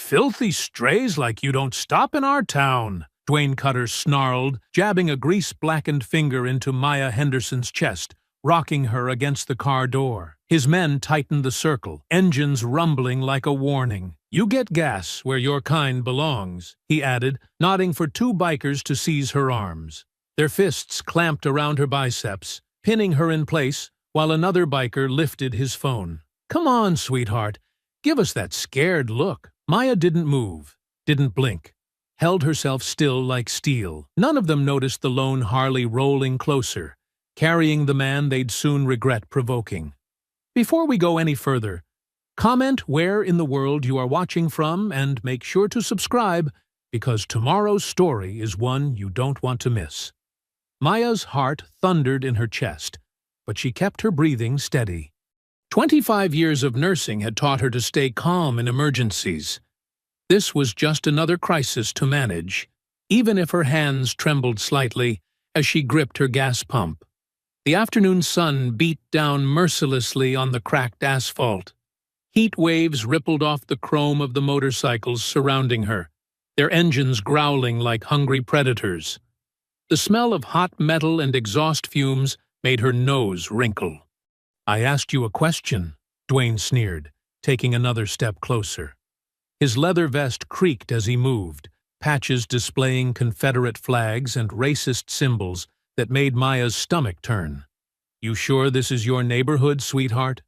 filthy strays like you don't stop in our town, Dwayne Cutter snarled, jabbing a grease-blackened finger into Maya Henderson's chest, rocking her against the car door. His men tightened the circle, engines rumbling like a warning. "You get gas where your kind belongs," he added, nodding for two bikers to seize her arms. Their fists clamped around her biceps, pinning her in place, while another biker lifted his phone. "Come on, sweetheart. Give us that scared look." Maya didn't move, didn't blink, held herself still like steel. None of them noticed the lone Harley rolling closer, carrying the man they'd soon regret provoking. Before we go any further, comment where in the world you are watching from and make sure to subscribe, because tomorrow's story is one you don't want to miss. Maya's heart thundered in her chest, but she kept her breathing steady. 25 years of nursing had taught her to stay calm in emergencies. This was just another crisis to manage, even if her hands trembled slightly as she gripped her gas pump. The afternoon sun beat down mercilessly on the cracked asphalt. Heat waves rippled off the chrome of the motorcycles surrounding her, their engines growling like hungry predators. The smell of hot metal and exhaust fumes made her nose wrinkle. "I asked you a question," Dwayne sneered, taking another step closer. His leather vest creaked as he moved, patches displaying Confederate flags and racist symbols that made Maya's stomach turn. "You sure this is your neighborhood, sweetheart?"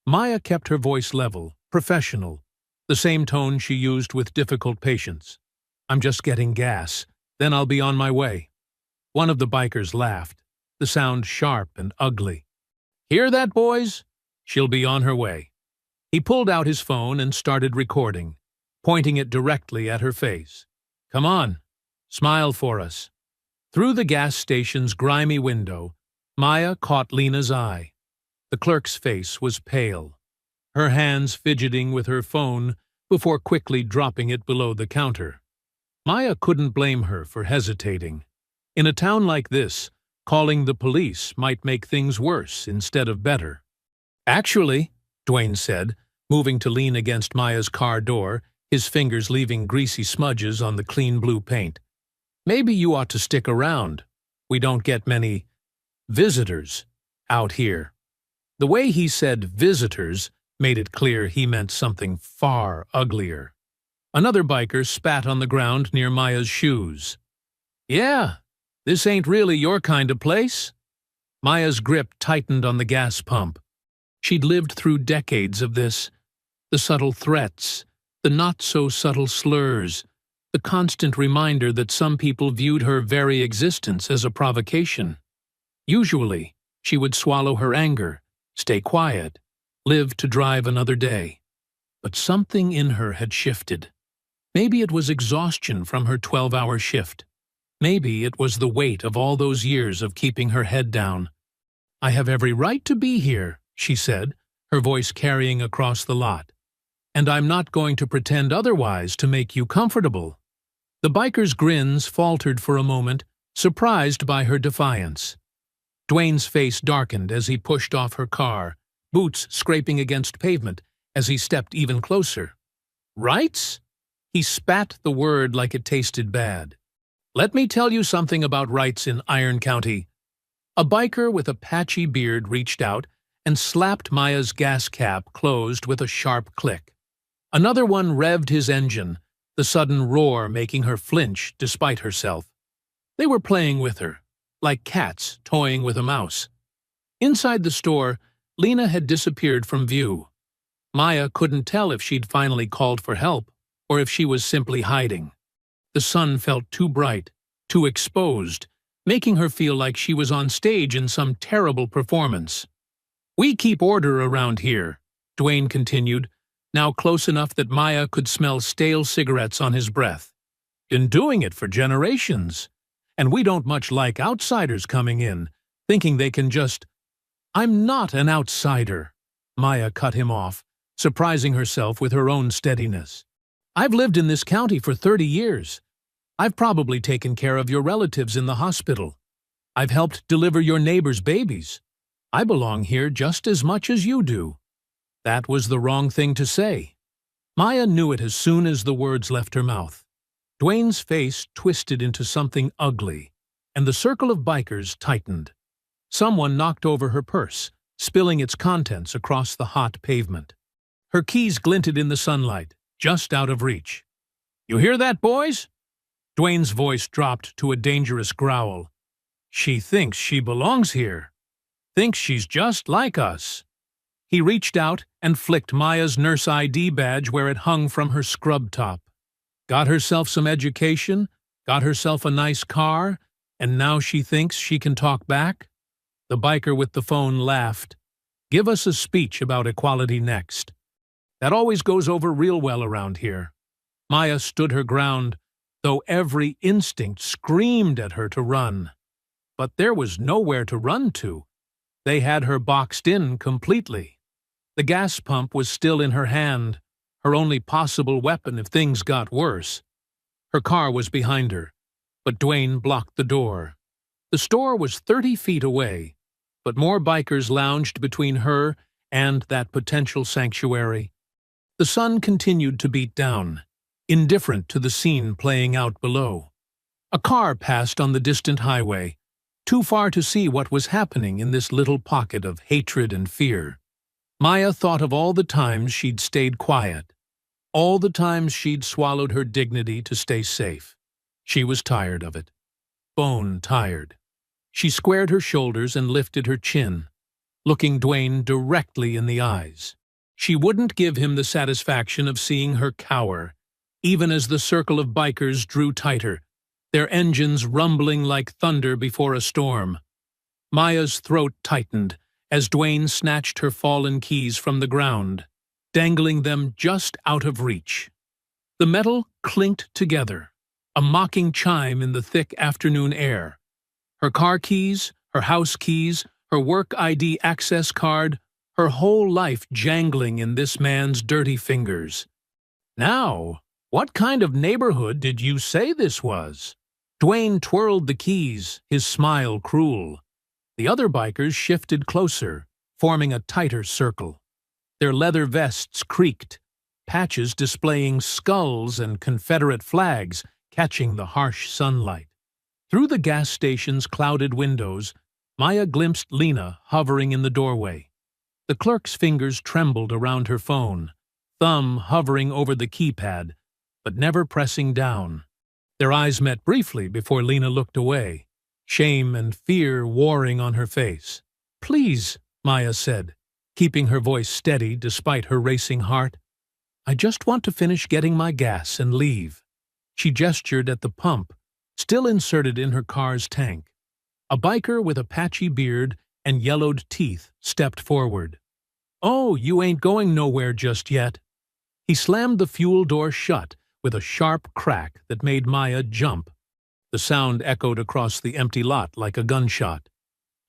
Maya kept her voice level, professional, the same tone she used with difficult patients. "I'm just getting gas, then I'll be on my way." One of the bikers laughed, the sound sharp and ugly. "Hear that, boys? She'll be on her way." He pulled out his phone and started recording, pointing it directly at her face. "Come on, smile for us." Through the gas station's grimy window, Maya caught Lena's eye. The clerk's face was pale, her hands fidgeting with her phone before quickly dropping it below the counter. Maya couldn't blame her for hesitating. In a town like this, calling the police might make things worse instead of better. "Actually," Dwayne said, moving to lean against Maya's car door, his fingers leaving greasy smudges on the clean blue paint, "maybe you ought to stick around. We don't get many visitors out here." The way he said visitors made it clear he meant something far uglier. Another biker spat on the ground near Maya's shoes. "Yeah, this ain't really your kind of place." Maya's grip tightened on the gas pump. She'd lived through decades of this. The subtle threats, the not-so-subtle slurs, the constant reminder that some people viewed her very existence as a provocation. Usually, she would swallow her anger, stay quiet, live to drive another day. But something in her had shifted. Maybe it was exhaustion from her 12-hour shift. Maybe it was the weight of all those years of keeping her head down. "I have every right to be here," she said, her voice carrying across the lot. "And I'm not going to pretend otherwise to make you comfortable." The biker's grins faltered for a moment, surprised by her defiance. Dwayne's face darkened as he pushed off her car, boots scraping against pavement as he stepped even closer. "Rights?" He spat the word like it tasted bad. "Let me tell you something about rights in Iron County." A biker with a patchy beard reached out and slapped Maya's gas cap closed with a sharp click. Another one revved his engine, the sudden roar making her flinch despite herself. They were playing with her, like cats toying with a mouse. Inside the store, Lena had disappeared from view. Maya couldn't tell if she'd finally called for help or if she was simply hiding. The sun felt too bright, too exposed, making her feel like she was on stage in some terrible performance. "We keep order around here," Dwayne continued, now close enough that Maya could smell stale cigarettes on his breath. "Been doing it for generations. And we don't much like outsiders coming in, thinking they can just—" "I'm not an outsider," Maya cut him off, surprising herself with her own steadiness. "I've lived in this county for 30 years. I've probably taken care of your relatives in the hospital. I've helped deliver your neighbors' babies. I belong here just as much as you do." That was the wrong thing to say. Maya knew it as soon as the words left her mouth. Dwayne's face twisted into something ugly, and the circle of bikers tightened. Someone knocked over her purse, spilling its contents across the hot pavement. Her keys glinted in the sunlight, just out of reach. "You hear that, boys?" Dwayne's voice dropped to a dangerous growl. "She thinks she belongs here. Thinks she's just like us." He reached out and flicked Maya's nurse ID badge where it hung from her scrub top. Got herself some education, got herself a nice car, and now she thinks she can talk back? The biker with the phone laughed. "Give us a speech about equality next. That always goes over real well around here." Maya stood her ground, though every instinct screamed at her to run. But there was nowhere to run to. They had her boxed in completely. The gas pump was still in her hand, her only possible weapon if things got worse. Her car was behind her, but Dwayne blocked the door. The store was 30 feet away, but more bikers lounged between her and that potential sanctuary. The sun continued to beat down, indifferent to the scene playing out below. A car passed on the distant highway, too far to see what was happening in this little pocket of hatred and fear. Maya thought of all the times she'd stayed quiet, all the times she'd swallowed her dignity to stay safe. She was tired of it. Bone tired. She squared her shoulders and lifted her chin, looking Dwayne directly in the eyes. She wouldn't give him the satisfaction of seeing her cower, even as the circle of bikers drew tighter, their engines rumbling like thunder before a storm. Maya's throat tightened as Dwayne snatched her fallen keys from the ground, dangling them just out of reach. The metal clinked together, a mocking chime in the thick afternoon air. Her car keys, her house keys, her work ID access card, her whole life jangling in this man's dirty fingers. "Now, what kind of neighborhood did you say this was?" Dwayne twirled the keys, his smile cruel. The other bikers shifted closer, forming a tighter circle. Their leather vests creaked, patches displaying skulls and Confederate flags catching the harsh sunlight. Through the gas station's clouded windows, Maya glimpsed Lena hovering in the doorway. The clerk's fingers trembled around her phone, thumb hovering over the keypad, but never pressing down. Their eyes met briefly before Lena looked away, shame and fear warring on her face. "Please," Maya said, keeping her voice steady despite her racing heart. "I just want to finish getting my gas and leave." She gestured at the pump, still inserted in her car's tank. A biker with a patchy beard and yellowed teeth stepped forward. "Oh, you ain't going nowhere just yet." He slammed the fuel door shut with a sharp crack that made Maya jump. The sound echoed across the empty lot like a gunshot.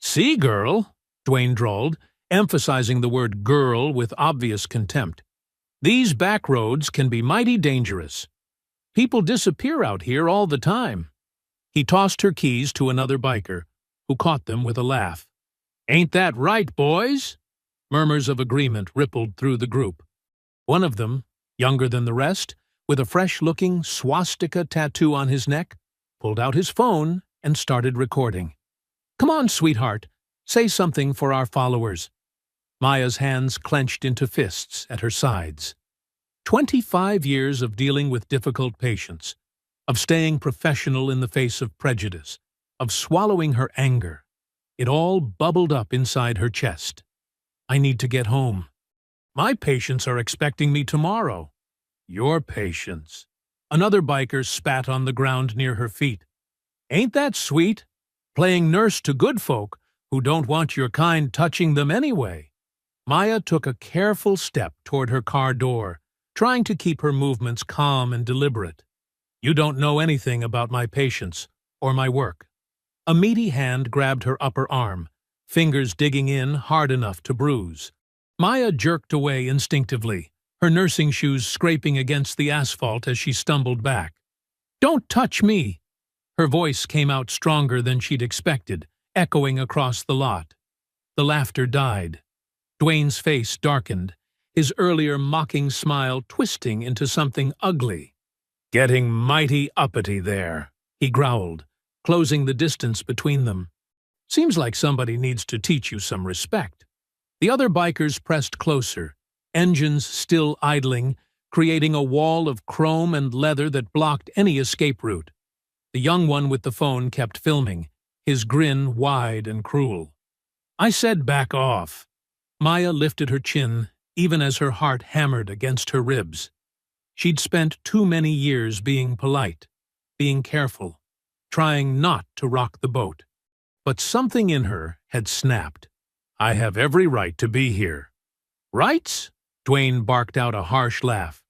"See, girl," Dwayne drawled, emphasizing the word girl with obvious contempt. "These back roads can be mighty dangerous. People disappear out here all the time." He tossed her keys to another biker, who caught them with a laugh. "Ain't that right, boys?" Murmurs of agreement rippled through the group. One of them, younger than the rest, with a fresh-looking swastika tattoo on his neck, pulled out his phone and started recording. "Come on, sweetheart, say something for our followers." Maya's hands clenched into fists at her sides. 25 years of dealing with difficult patients, of staying professional in the face of prejudice, of swallowing her anger. It all bubbled up inside her chest. "I need to get home. My patients are expecting me tomorrow." "Your patients." Another biker spat on the ground near her feet. "Ain't that sweet? Playing nurse to good folk who don't want your kind touching them anyway." Maya took a careful step toward her car door, trying to keep her movements calm and deliberate. "You don't know anything about my patients or my work." A meaty hand grabbed her upper arm, fingers digging in hard enough to bruise. Maya jerked away instinctively, her nursing shoes scraping against the asphalt as she stumbled back. "Don't touch me!" Her voice came out stronger than she'd expected, echoing across the lot. The laughter died. Dwayne's face darkened, his earlier mocking smile twisting into something ugly. "Getting mighty uppity there," he growled, closing the distance between them. "Seems like somebody needs to teach you some respect." The other bikers pressed closer, engines still idling, creating a wall of chrome and leather that blocked any escape route. The young one with the phone kept filming, his grin wide and cruel. "I said back off." Maya lifted her chin, even as her heart hammered against her ribs. She'd spent too many years being polite, being careful, trying not to rock the boat. But something in her had snapped. "I have every right to be here." "Rights?" Dwayne barked out a harsh laugh.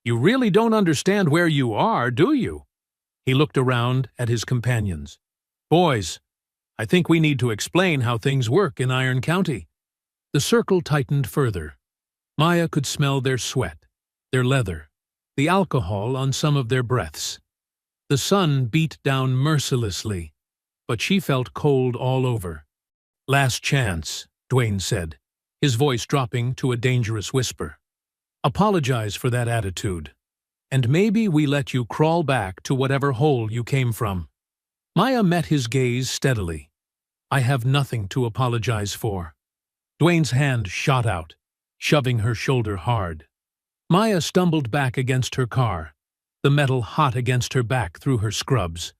"You really don't understand where you are, do you?" He looked around at his companions. "Boys, I think we need to explain how things work in Iron County." The circle tightened further. Maya could smell their sweat, their leather, the alcohol on some of their breaths. The sun beat down mercilessly, but she felt cold all over. "Last chance," Dwayne said, his voice dropping to a dangerous whisper. "Apologize for that attitude, and maybe we let you crawl back to whatever hole you came from." Maya met his gaze steadily. "I have nothing to apologize for." Dwayne's hand shot out, shoving her shoulder hard. Maya stumbled back against her car, the metal hot against her back through her scrubs.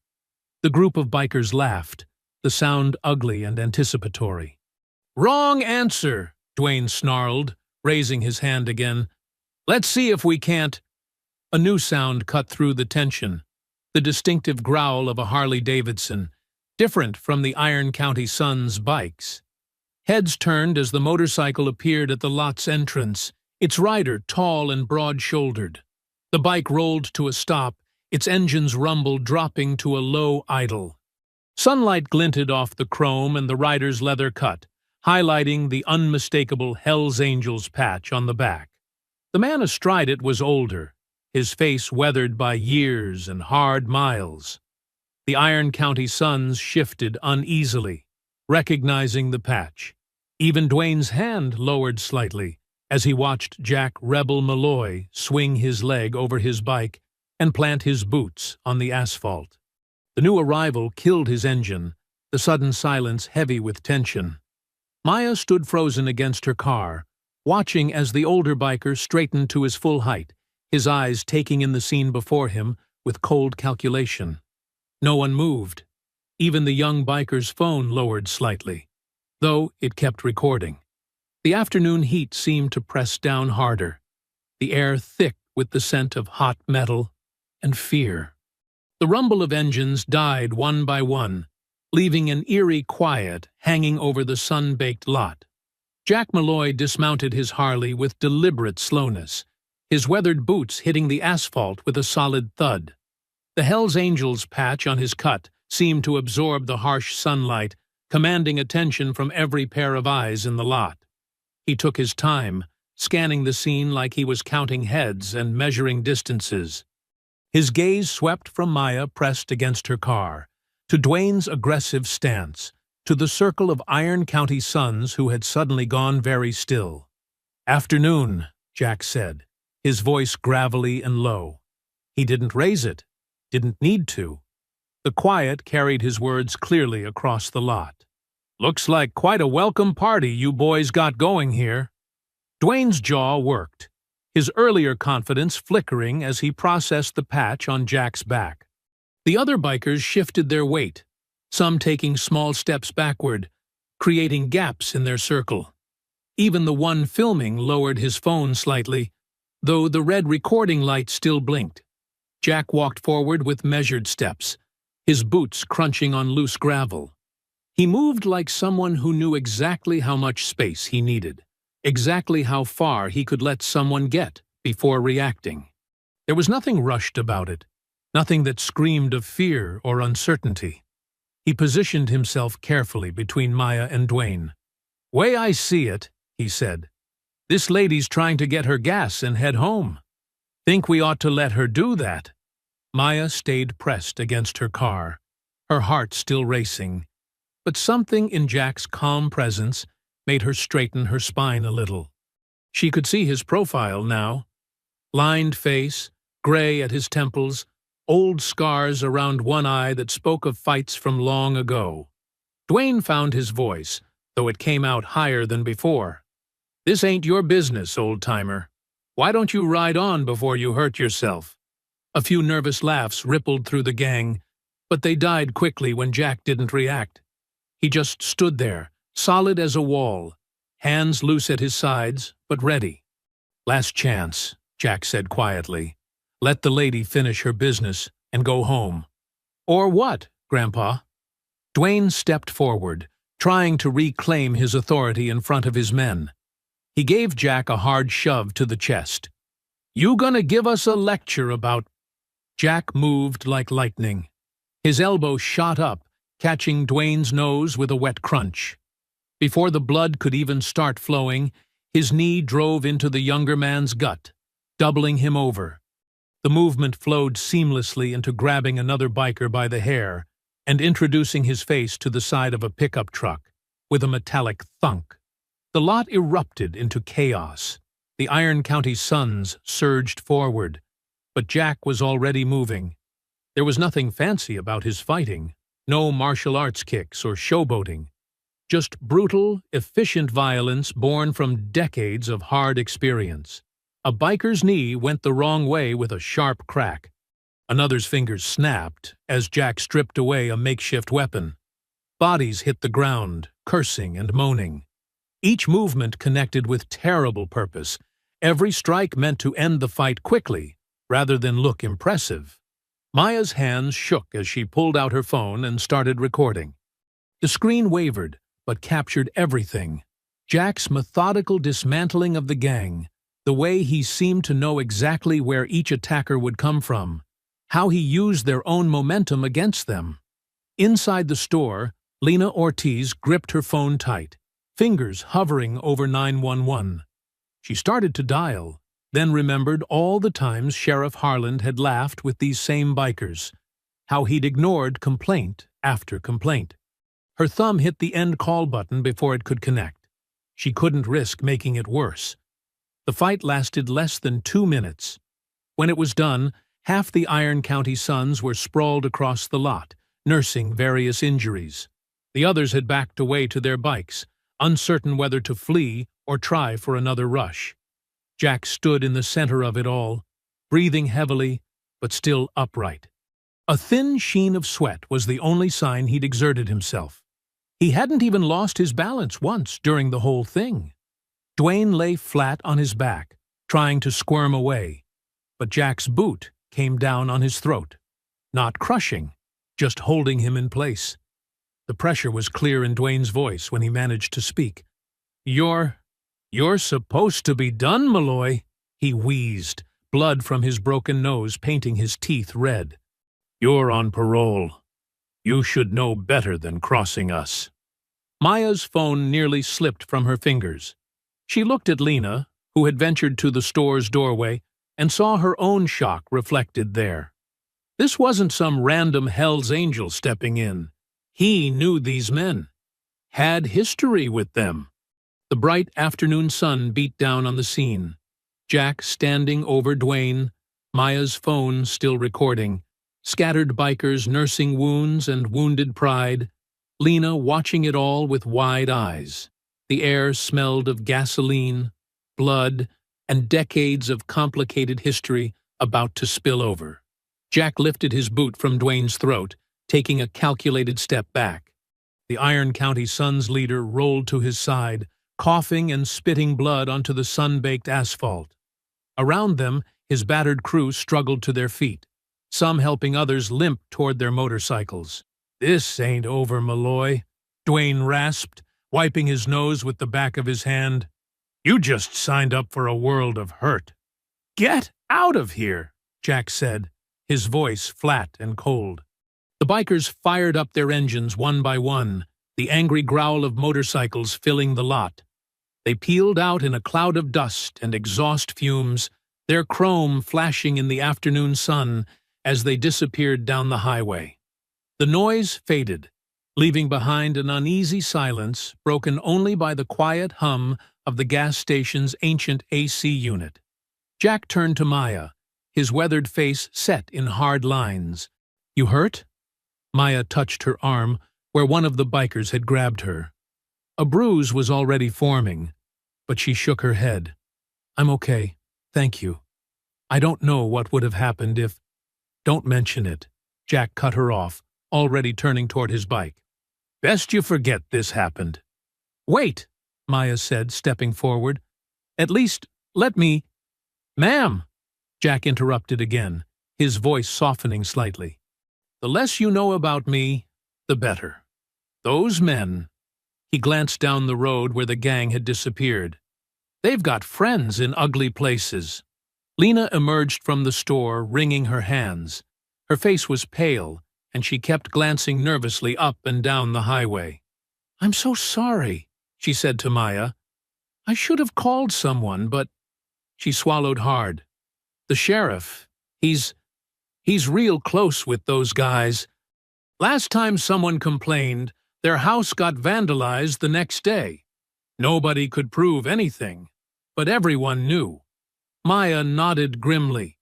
The group of bikers laughed, the sound ugly and anticipatory. "Wrong answer," Dwayne snarled, raising his hand again. "Let's see if we can't—" A new sound cut through the tension, the distinctive growl of a Harley-Davidson, different from the Iron County Sun's bikes. Heads turned as the motorcycle appeared at the lot's entrance, its rider tall and broad-shouldered. The bike rolled to a stop, its engine's rumble dropping to a low idle. Sunlight glinted off the chrome and the rider's leather cut, highlighting the unmistakable Hell's Angels patch on the back. The man astride it was older, his face weathered by years and hard miles. The Iron County Suns shifted uneasily, recognizing the patch. Even Dwayne's hand lowered slightly as he watched Jack Rebel Malloy swing his leg over his bike and plant his boots on the asphalt. The new arrival killed his engine, the sudden silence heavy with tension. Maya stood frozen against her car, watching as the older biker straightened to his full height, his eyes taking in the scene before him with cold calculation. No one moved. Even the young biker's phone lowered slightly, though it kept recording. The afternoon heat seemed to press down harder, the air thick with the scent of hot metal and fear. The rumble of engines died one by one, leaving an eerie quiet hanging over the sun-baked lot. Jack Malloy dismounted his Harley with deliberate slowness, his weathered boots hitting the asphalt with a solid thud. The Hell's Angels patch on his cut seemed to absorb the harsh sunlight, commanding attention from every pair of eyes in the lot. He took his time, scanning the scene like he was counting heads and measuring distances. His gaze swept from Maya pressed against her car, to Dwayne's aggressive stance, to the circle of Iron County Suns who had suddenly gone very still. "Afternoon," Jack said, his voice gravelly and low. He didn't raise it, didn't need to. The quiet carried his words clearly across the lot. "Looks like quite a welcome party you boys got going here." Dwayne's jaw worked, his earlier confidence flickering as he processed the patch on Jack's back. The other bikers shifted their weight, some taking small steps backward, creating gaps in their circle. Even the one filming lowered his phone slightly, though the red recording light still blinked. Jack walked forward with measured steps, his boots crunching on loose gravel. He moved like someone who knew exactly how much space he needed, exactly how far he could let someone get before reacting. There was nothing rushed about it, nothing that screamed of fear or uncertainty. He positioned himself carefully between Maya and Dwayne. "Way I see it," he said, "this lady's trying to get her gas and head home. Think we ought to let her do that?" Maya stayed pressed against her car, her heart still racing, but something in Jack's calm presence made her straighten her spine a little. She could see his profile now. Lined face, gray at his temples, old scars around one eye that spoke of fights from long ago. Dwayne found his voice, though it came out higher than before. "This ain't your business, old-timer. Why don't you ride on before you hurt yourself?" A few nervous laughs rippled through the gang, but they died quickly when Jack didn't react. He just stood there, solid as a wall, hands loose at his sides, but ready. "Last chance," Jack said quietly. "Let the lady finish her business and go home." "Or what, Grandpa?" Dwayne stepped forward, trying to reclaim his authority in front of his men. He gave Jack a hard shove to the chest. "You gonna give us a lecture about—" Jack moved like lightning. His elbow shot up, catching Dwayne's nose with a wet crunch. Before the blood could even start flowing, his knee drove into the younger man's gut, doubling him over. The movement flowed seamlessly into grabbing another biker by the hair and introducing his face to the side of a pickup truck, with a metallic thunk. The lot erupted into chaos. The Iron County Suns surged forward, but Jack was already moving. There was nothing fancy about his fighting, no martial arts kicks or showboating. Just brutal, efficient violence born from decades of hard experience. A biker's knee went the wrong way with a sharp crack. Another's fingers snapped as Jack stripped away a makeshift weapon. Bodies hit the ground, cursing and moaning. Each movement connected with terrible purpose. Every strike meant to end the fight quickly, rather than look impressive. Maya's hands shook as she pulled out her phone and started recording. The screen wavered, but captured everything. Jack's methodical dismantling of the gang, the way he seemed to know exactly where each attacker would come from, how he used their own momentum against them. Inside the store, Lena Ortiz gripped her phone tight, fingers hovering over 911. She started to dial, then remembered all the times Sheriff Harland had laughed with these same bikers, how he'd ignored complaint after complaint. Her thumb hit the end call button before it could connect. She couldn't risk making it worse. The fight lasted less than 2 minutes. When it was done, half the Iron County Suns were sprawled across the lot, nursing various injuries. The others had backed away to their bikes, uncertain whether to flee or try for another rush. Jack stood in the center of it all, breathing heavily, but still upright. A thin sheen of sweat was the only sign he'd exerted himself. He hadn't even lost his balance once during the whole thing. Dwayne lay flat on his back, trying to squirm away, but Jack's boot came down on his throat, not crushing, just holding him in place. The pressure was clear in Dwayne's voice when he managed to speak. You're supposed to be done, Malloy," he wheezed, blood from his broken nose painting his teeth red. "You're on parole. You should know better than crossing us." Maya's phone nearly slipped from her fingers. She looked at Lena, who had ventured to the store's doorway, and saw her own shock reflected there. This wasn't some random Hell's Angel stepping in. He knew these men, had history with them. The bright afternoon sun beat down on the scene. Jack standing over Dwayne, Maya's phone still recording, scattered bikers nursing wounds and wounded pride, Lena watching it all with wide eyes. The air smelled of gasoline, blood, and decades of complicated history about to spill over. Jack lifted his boot from Dwayne's throat, taking a calculated step back. The Iron County Suns leader rolled to his side, coughing and spitting blood onto the sun-baked asphalt. Around them, his battered crew struggled to their feet, some helping others limp toward their motorcycles. "This ain't over, Malloy," Dwayne rasped, wiping his nose with the back of his hand. "You just signed up for a world of hurt." "Get out of here," Jack said, his voice flat and cold. The bikers fired up their engines one by one, the angry growl of motorcycles filling the lot. They peeled out in a cloud of dust and exhaust fumes, their chrome flashing in the afternoon sun as they disappeared down the highway. The noise faded, leaving behind an uneasy silence broken only by the quiet hum of the gas station's ancient AC unit. Jack turned to Maya, his weathered face set in hard lines. "You hurt?" Maya touched her arm where one of the bikers had grabbed her. A bruise was already forming, but she shook her head. "I'm okay, thank you. I don't know what would have happened if—" "Don't mention it," Jack cut her off, already turning toward his bike. "Best you forget this happened." "Wait," Maya said, stepping forward. "At least, let me—" "Ma'am," Jack interrupted again, his voice softening slightly. "The less you know about me, the better. Those men—" He glanced down the road where the gang had disappeared. "They've got friends in ugly places." Lena emerged from the store, wringing her hands. Her face was pale, and she kept glancing nervously up and down the highway. "I'm so sorry," she said to Maya. "I should have called someone, but—" She swallowed hard. "The sheriff, he's real close with those guys. Last time someone complained, their house got vandalized the next day. Nobody could prove anything, but everyone knew." Maya nodded grimly.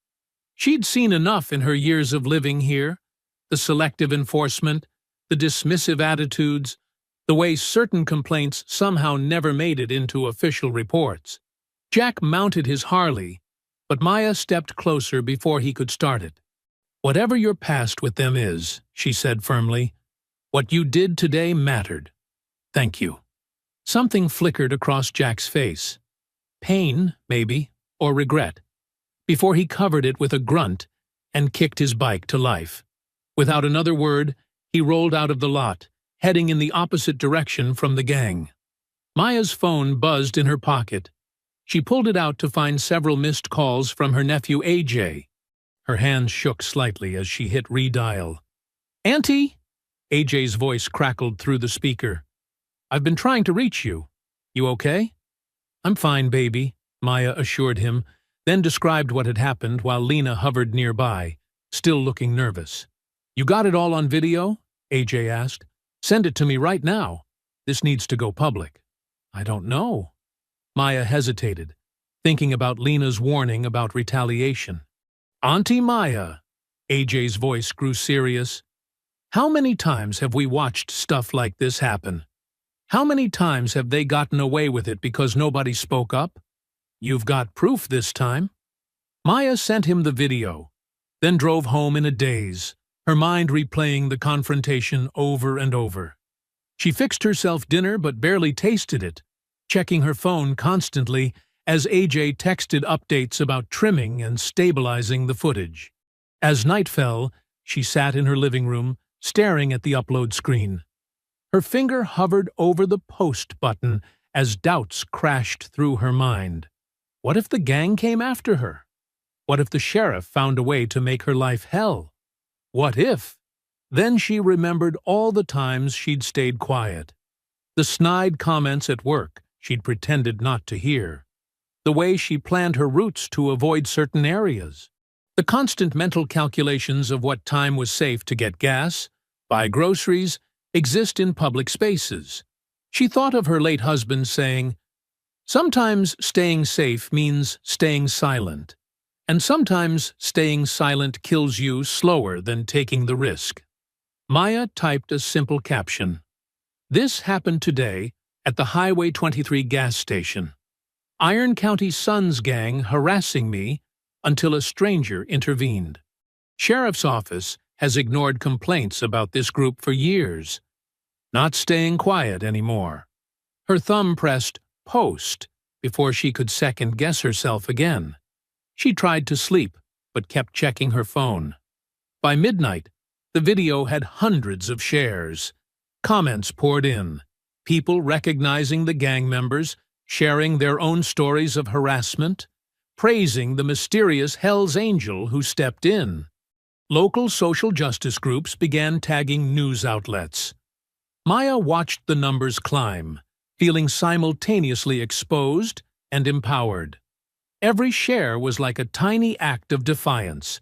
She'd seen enough in her years of living here. The selective enforcement, the dismissive attitudes, the way certain complaints somehow never made it into official reports. Jack mounted his Harley, but Maya stepped closer before he could start it. "Whatever your past with them is," she said firmly, "what you did today mattered. Thank you." Something flickered across Jack's face. Pain, maybe, or regret, before he covered it with a grunt and kicked his bike to life. Without another word, he rolled out of the lot, heading in the opposite direction from the gang. Maya's phone buzzed in her pocket. She pulled it out to find several missed calls from her nephew AJ. Her hands shook slightly as she hit redial. "Auntie?" AJ's voice crackled through the speaker. "I've been trying to reach you. You okay?" "I'm fine, baby," Maya assured him, then described what had happened while Lena hovered nearby, still looking nervous. "You got it all on video?" AJ asked. "Send it to me right now. This needs to go public." "I don't know." Maya hesitated, thinking about Lena's warning about retaliation. "Auntie Maya," AJ's voice grew serious, "how many times have we watched stuff like this happen? How many times have they gotten away with it because nobody spoke up? You've got proof this time." Maya sent him the video, then drove home in a daze, her mind replaying the confrontation over and over. She fixed herself dinner but barely tasted it, checking her phone constantly as AJ texted updates about trimming and stabilizing the footage. As night fell, she sat in her living room, staring at the upload screen. Her finger hovered over the post button as doubts crashed through her mind. What if the gang came after her? What if the sheriff found a way to make her life hell? What if? Then she remembered all the times she'd stayed quiet. The snide comments at work she'd pretended not to hear. The way she planned her routes to avoid certain areas. The constant mental calculations of what time was safe to get gas, buy groceries, exist in public spaces. She thought of her late husband saying, "Sometimes staying safe means staying silent, and sometimes staying silent kills you slower than taking the risk." Maya typed a simple caption. "This happened today at the Highway 23 gas station. Iron County Sons gang harassing me until a stranger intervened. Sheriff's office has ignored complaints about this group for years. Not staying quiet anymore." Her thumb pressed post before she could second-guess herself again. She tried to sleep, but kept checking her phone. By midnight, the video had hundreds of shares. Comments poured in, people recognizing the gang members, sharing their own stories of harassment, praising the mysterious Hell's Angel who stepped in. Local social justice groups began tagging news outlets. Maya watched the numbers climb, feeling simultaneously exposed and empowered. Every share was like a tiny act of defiance.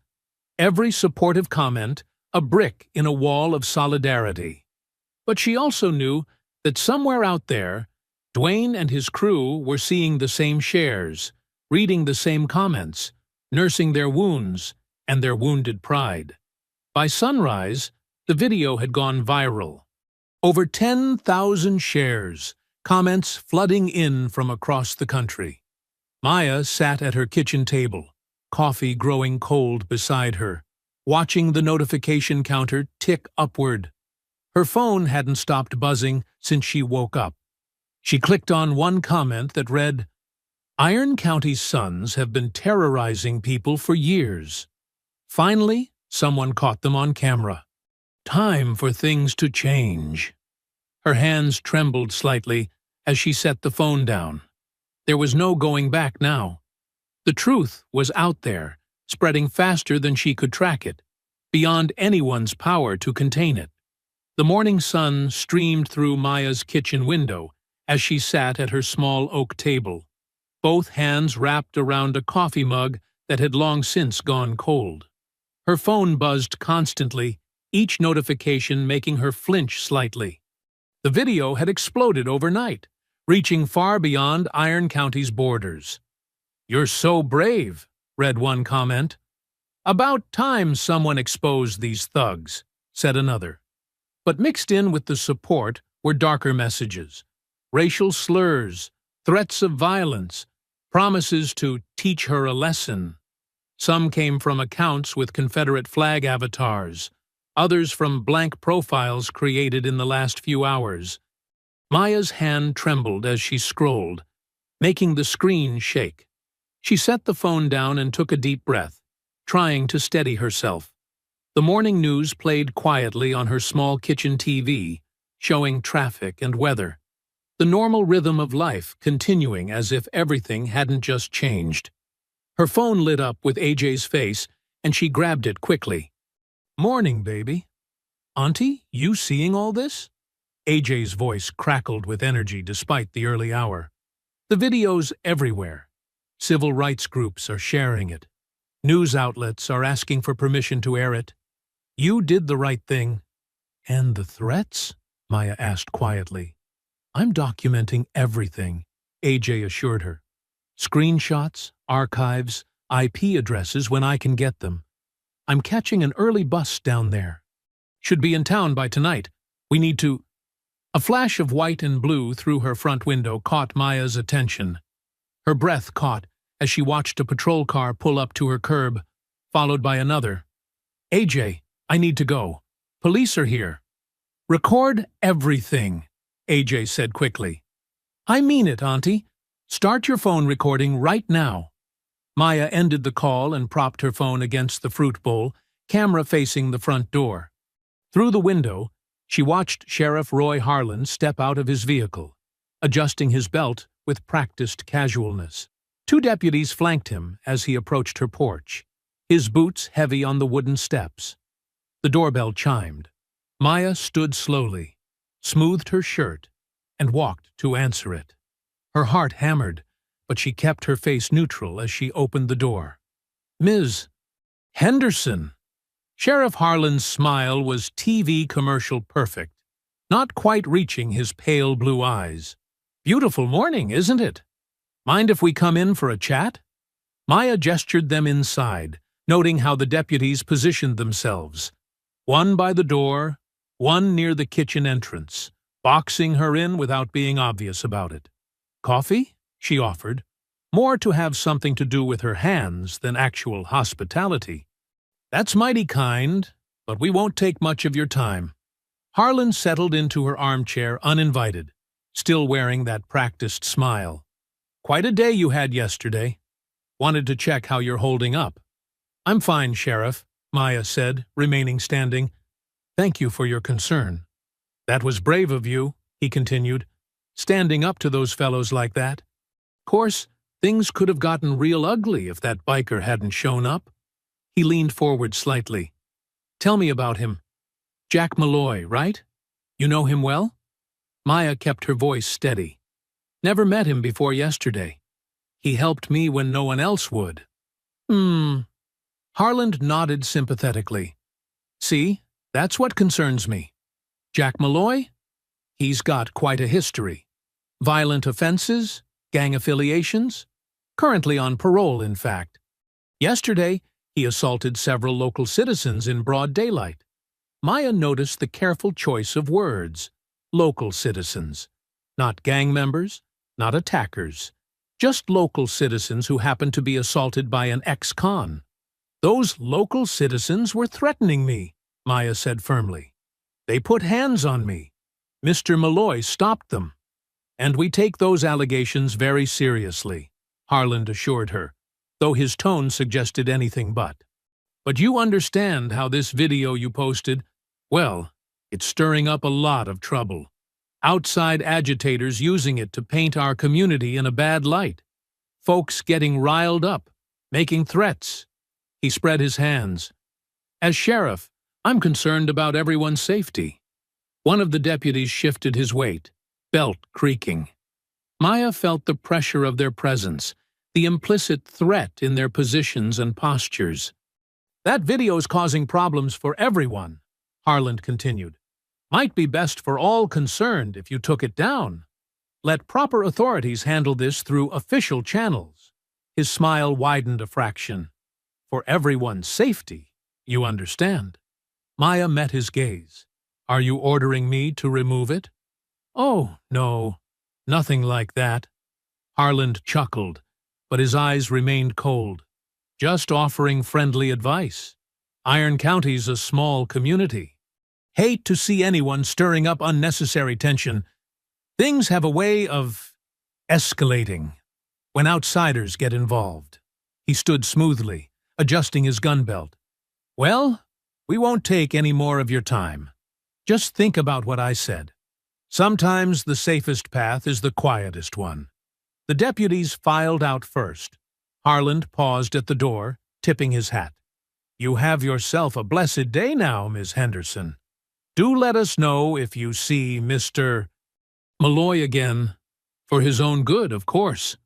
Every supportive comment, a brick in a wall of solidarity. But she also knew that somewhere out there, Dwayne and his crew were seeing the same shares, reading the same comments, nursing their wounds and their wounded pride. By sunrise, the video had gone viral. Over 10,000 shares, comments flooding in from across the country. Maya sat at her kitchen table, coffee growing cold beside her, watching the notification counter tick upward. Her phone hadn't stopped buzzing since she woke up. She clicked on one comment that read, "Iron County's sons have been terrorizing people for years. Finally, someone caught them on camera. Time for things to change." Her hands trembled slightly as she set the phone down. There was no going back now. The truth was out there, spreading faster than she could track it, beyond anyone's power to contain it. The morning sun streamed through Maya's kitchen window as she sat at her small oak table, both hands wrapped around a coffee mug that had long since gone cold. Her phone buzzed constantly, each notification making her flinch slightly. The video had exploded overnight, reaching far beyond Iron County's borders. "You're so brave," read one comment. "About time someone exposed these thugs," said another. But mixed in with the support were darker messages, racial slurs, threats of violence, promises to teach her a lesson. Some came from accounts with Confederate flag avatars, others from blank profiles created in the last few hours. Maya's hand trembled as she scrolled, making the screen shake. She set the phone down and took a deep breath, trying to steady herself. The morning news played quietly on her small kitchen TV, showing traffic and weather. The normal rhythm of life continuing as if everything hadn't just changed. Her phone lit up with AJ's face, and she grabbed it quickly. "Morning, baby." "Auntie, you seeing all this?" AJ's voice crackled with energy despite the early hour. "The video's everywhere. Civil rights groups are sharing it. News outlets are asking for permission to air it. You did the right thing." "And the threats?" Maya asked quietly. "I'm documenting everything," AJ assured her. "Screenshots, archives, IP addresses when I can get them. I'm catching an early bus down there. Should be in town by tonight. We need to—" A flash of white and blue through her front window caught Maya's attention. Her breath caught as she watched a patrol car pull up to her curb, followed by another. "AJ, I need to go. Police are here." "Record everything," AJ said quickly. "I mean it, Auntie. Start your phone recording right now." Maya ended the call and propped her phone against the fruit bowl, camera facing the front door. Through the window, she watched Sheriff Roy Harlan step out of his vehicle, adjusting his belt with practiced casualness. Two deputies flanked him as he approached her porch, his boots heavy on the wooden steps. The doorbell chimed. Maya stood slowly, smoothed her shirt, and walked to answer it. Her heart hammered, but she kept her face neutral as she opened the door. "Ms. Henderson." Sheriff Harlan's smile was TV commercial perfect, not quite reaching his pale blue eyes. "Beautiful morning, isn't it? Mind if we come in for a chat?" Maya gestured them inside, noting how the deputies positioned themselves. One by the door, one near the kitchen entrance, boxing her in without being obvious about it. "Coffee?" she offered, more to have something to do with her hands than actual hospitality. "That's mighty kind, but we won't take much of your time." Harlan settled into her armchair uninvited, still wearing that practiced smile. "Quite a day you had yesterday. Wanted to check how you're holding up." "I'm fine, Sheriff," Maya said, remaining standing. "Thank you for your concern." "That was brave of you," he continued, "standing up to those fellows like that. Course, things could have gotten real ugly if that biker hadn't shown up." He leaned forward slightly. "Tell me about him. Jack Malloy, right? You know him well?" Maya kept her voice steady. "Never met him before yesterday. He helped me when no one else would." Harlan nodded sympathetically. "See, that's what concerns me. Jack Malloy? He's got quite a history. Violent offenses? Gang affiliations? Currently on parole, in fact. Yesterday, he assaulted several local citizens in broad daylight. Maya noticed the careful choice of words. Local citizens. Not gang members, not attackers. Just local citizens who happened to be assaulted by an ex-con. Those local citizens were threatening me, Maya said firmly. They put hands on me. Mr. Malloy stopped them. And we take those allegations very seriously, Harland assured her, though his tone suggested anything but. But you understand how this video you posted, well, it's stirring up a lot of trouble. Outside agitators using it to paint our community in a bad light. Folks getting riled up, making threats. He spread his hands. As sheriff, I'm concerned about everyone's safety. One of the deputies shifted his weight, belt creaking. Maya felt the pressure of their presence, the implicit threat in their positions and postures. That video's causing problems for everyone, Harland continued. Might be best for all concerned if you took it down. Let proper authorities handle this through official channels. His smile widened a fraction. For everyone's safety, you understand. Maya met his gaze. Are you ordering me to remove it? Oh, no, nothing like that. Harland chuckled, but his eyes remained cold. Just offering friendly advice. Iron County's a small community. Hate to see anyone stirring up unnecessary tension. Things have a way of escalating when outsiders get involved. He stood smoothly, adjusting his gun belt. Well, we won't take any more of your time. Just think about what I said. Sometimes the safest path is the quietest one. The deputies filed out first. Harland paused at the door, tipping his hat. You have yourself a blessed day now, Miss Henderson. Do let us know if you see Mr. Malloy again. For his own good, of course.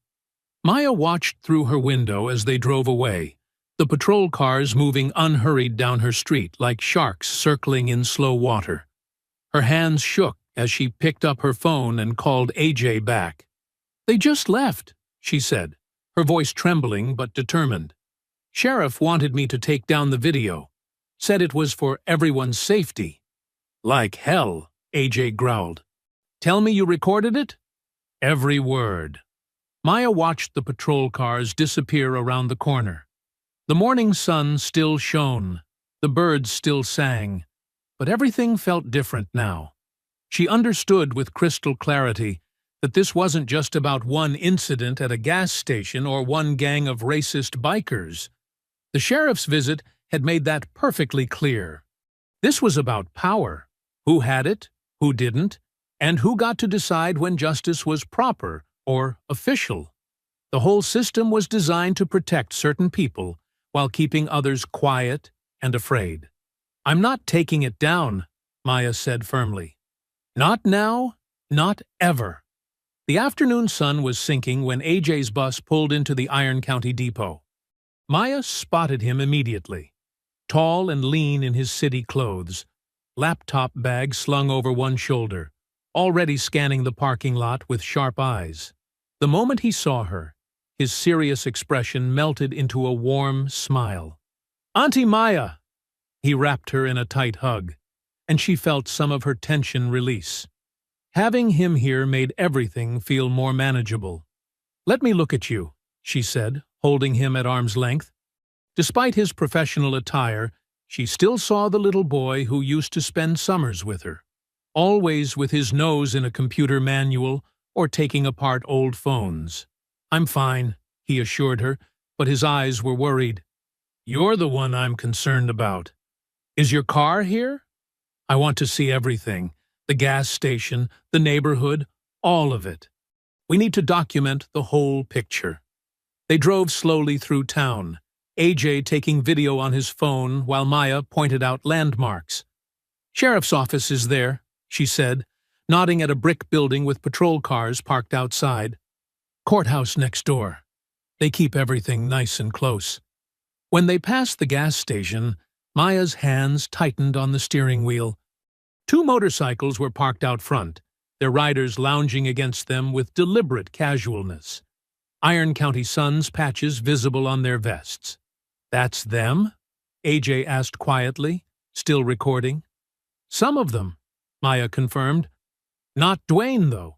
Maya watched through her window as they drove away, the patrol cars moving unhurried down her street like sharks circling in slow water. Her hands shook as she picked up her phone and called AJ back. They just left, she said, her voice trembling but determined. Sheriff wanted me to take down the video. Said it was for everyone's safety. Like hell, AJ growled. Tell me you recorded it? Every word. Maya watched the patrol cars disappear around the corner. The morning sun still shone, the birds still sang, but everything felt different now. She understood with crystal clarity that this wasn't just about one incident at a gas station or one gang of racist bikers. The sheriff's visit had made that perfectly clear. This was about power. Who had it, who didn't, and who got to decide when justice was proper or official. The whole system was designed to protect certain people while keeping others quiet and afraid. I'm not taking it down, Maya said firmly. Not now, not ever. The afternoon sun was sinking when AJ's bus pulled into the Iron County depot. Maya spotted him immediately. Tall and lean in his city clothes, laptop bag slung over one shoulder, already scanning the parking lot with sharp eyes. The moment he saw her, his serious expression melted into a warm smile. Auntie Maya! He wrapped her in a tight hug, and she felt some of her tension release. Having him here made everything feel more manageable. Let me look at you, she said, holding him at arm's length. Despite his professional attire, she still saw the little boy who used to spend summers with her, always with his nose in a computer manual or taking apart old phones. I'm fine, he assured her, but his eyes were worried. You're the one I'm concerned about. Is your car here? I want to see everything. The gas station, the neighborhood, all of it. We need to document the whole picture. They drove slowly through town, AJ taking video on his phone while Maya pointed out landmarks. Sheriff's office is there, she said, nodding at a brick building with patrol cars parked outside. Courthouse next door. They keep everything nice and close. When they passed the gas station, Maya's hands tightened on the steering wheel. Two motorcycles were parked out front, their riders lounging against them with deliberate casualness. Iron County Suns patches visible on their vests. "That's them?" AJ asked quietly, still recording. "Some of them," Maya confirmed. "Not Dwayne, though."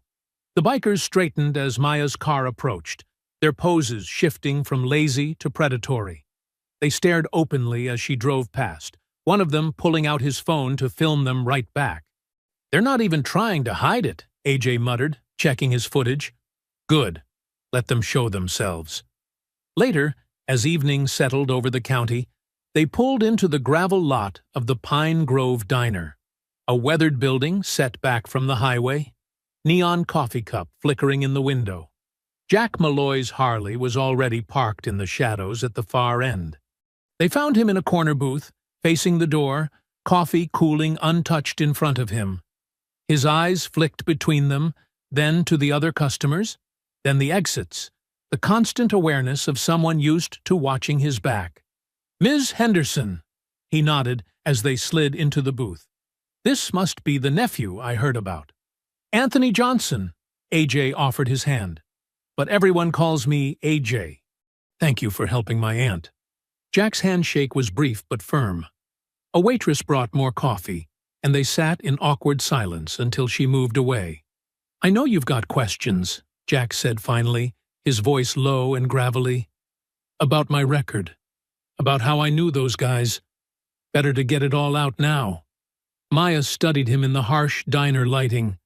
The bikers straightened as Maya's car approached, their poses shifting from lazy to predatory. They stared openly as she drove past, one of them pulling out his phone to film them right back. "They're not even trying to hide it," AJ muttered, checking his footage. "Good. Let them show themselves." Later, as evening settled over the county, they pulled into the gravel lot of the Pine Grove Diner, a weathered building set back from the highway, neon coffee cup flickering in the window. Jack Malloy's Harley was already parked in the shadows at the far end. They found him in a corner booth, facing the door, coffee cooling untouched in front of him. His eyes flicked between them, then to the other customers, then the exits, the constant awareness of someone used to watching his back. "Ms. Henderson," he nodded as they slid into the booth. "This must be the nephew I heard about." "Anthony Johnson," AJ offered his hand. "But everyone calls me AJ. Thank you for helping my aunt." Jack's handshake was brief but firm. A waitress brought more coffee, and they sat in awkward silence until she moved away. "I know you've got questions," Jack said finally, his voice low and gravelly. "About my record. About how I knew those guys. Better to get it all out now." Maya studied him in the harsh diner lighting.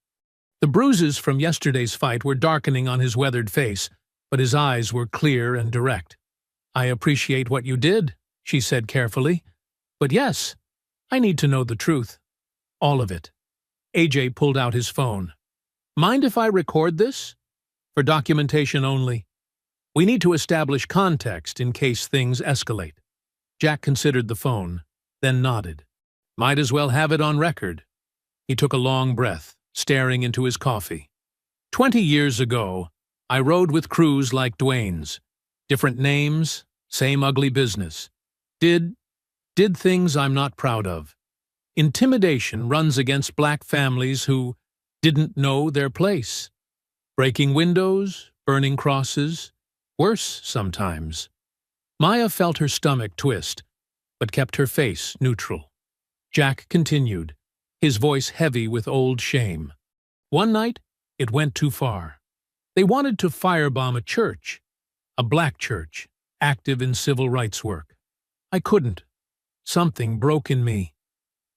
The bruises from yesterday's fight were darkening on his weathered face, but his eyes were clear and direct. "I appreciate what you did," she said carefully. "But yes, I need to know the truth. All of it." AJ pulled out his phone. "Mind if I record this?" "For documentation only. We need to establish context in case things escalate." Jack considered the phone, then nodded. "Might as well have it on record." He took a long breath, staring into his coffee. 20 years ago, I rode with crews like Dwayne's. Different names, same ugly business. Did things I'm not proud of. Intimidation runs against black families who didn't know their place. Breaking windows, burning crosses, worse sometimes. Maya felt her stomach twist, but kept her face neutral. Jack continued, his voice heavy with old shame. "One night, it went too far. They wanted to firebomb a church, a black church, active in civil rights work. I couldn't. Something broke in me.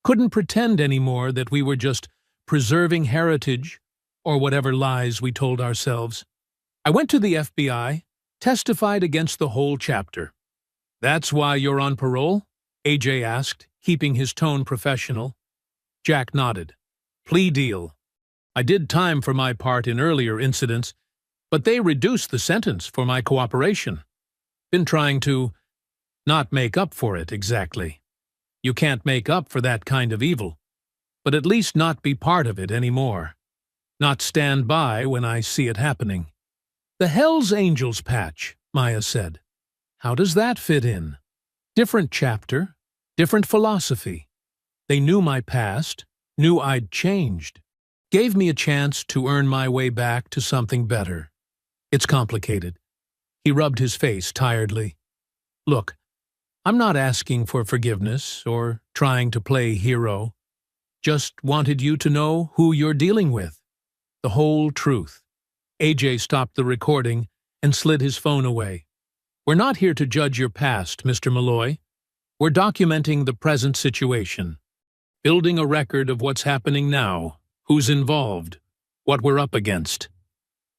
Couldn't pretend anymore that we were just preserving heritage or whatever lies we told ourselves. I went to the FBI, testified against the whole chapter." "That's why you're on parole?" AJ asked, keeping his tone professional. Jack nodded. "Plea deal. I did time for my part in earlier incidents, but they reduced the sentence for my cooperation. Been trying to not make up for it exactly. You can't make up for that kind of evil, but at least not be part of it anymore. Not stand by when I see it happening." "The Hells Angels patch," Maya said. "How does that fit in?" "Different chapter, different philosophy. They knew my past, knew I'd changed. Gave me a chance to earn my way back to something better. It's complicated." He rubbed his face tiredly. "Look, I'm not asking for forgiveness or trying to play hero. Just wanted you to know who you're dealing with. The whole truth." AJ stopped the recording and slid his phone away. "We're not here to judge your past, Mr. Malloy. We're documenting the present situation. Building a record of what's happening now, who's involved, what we're up against."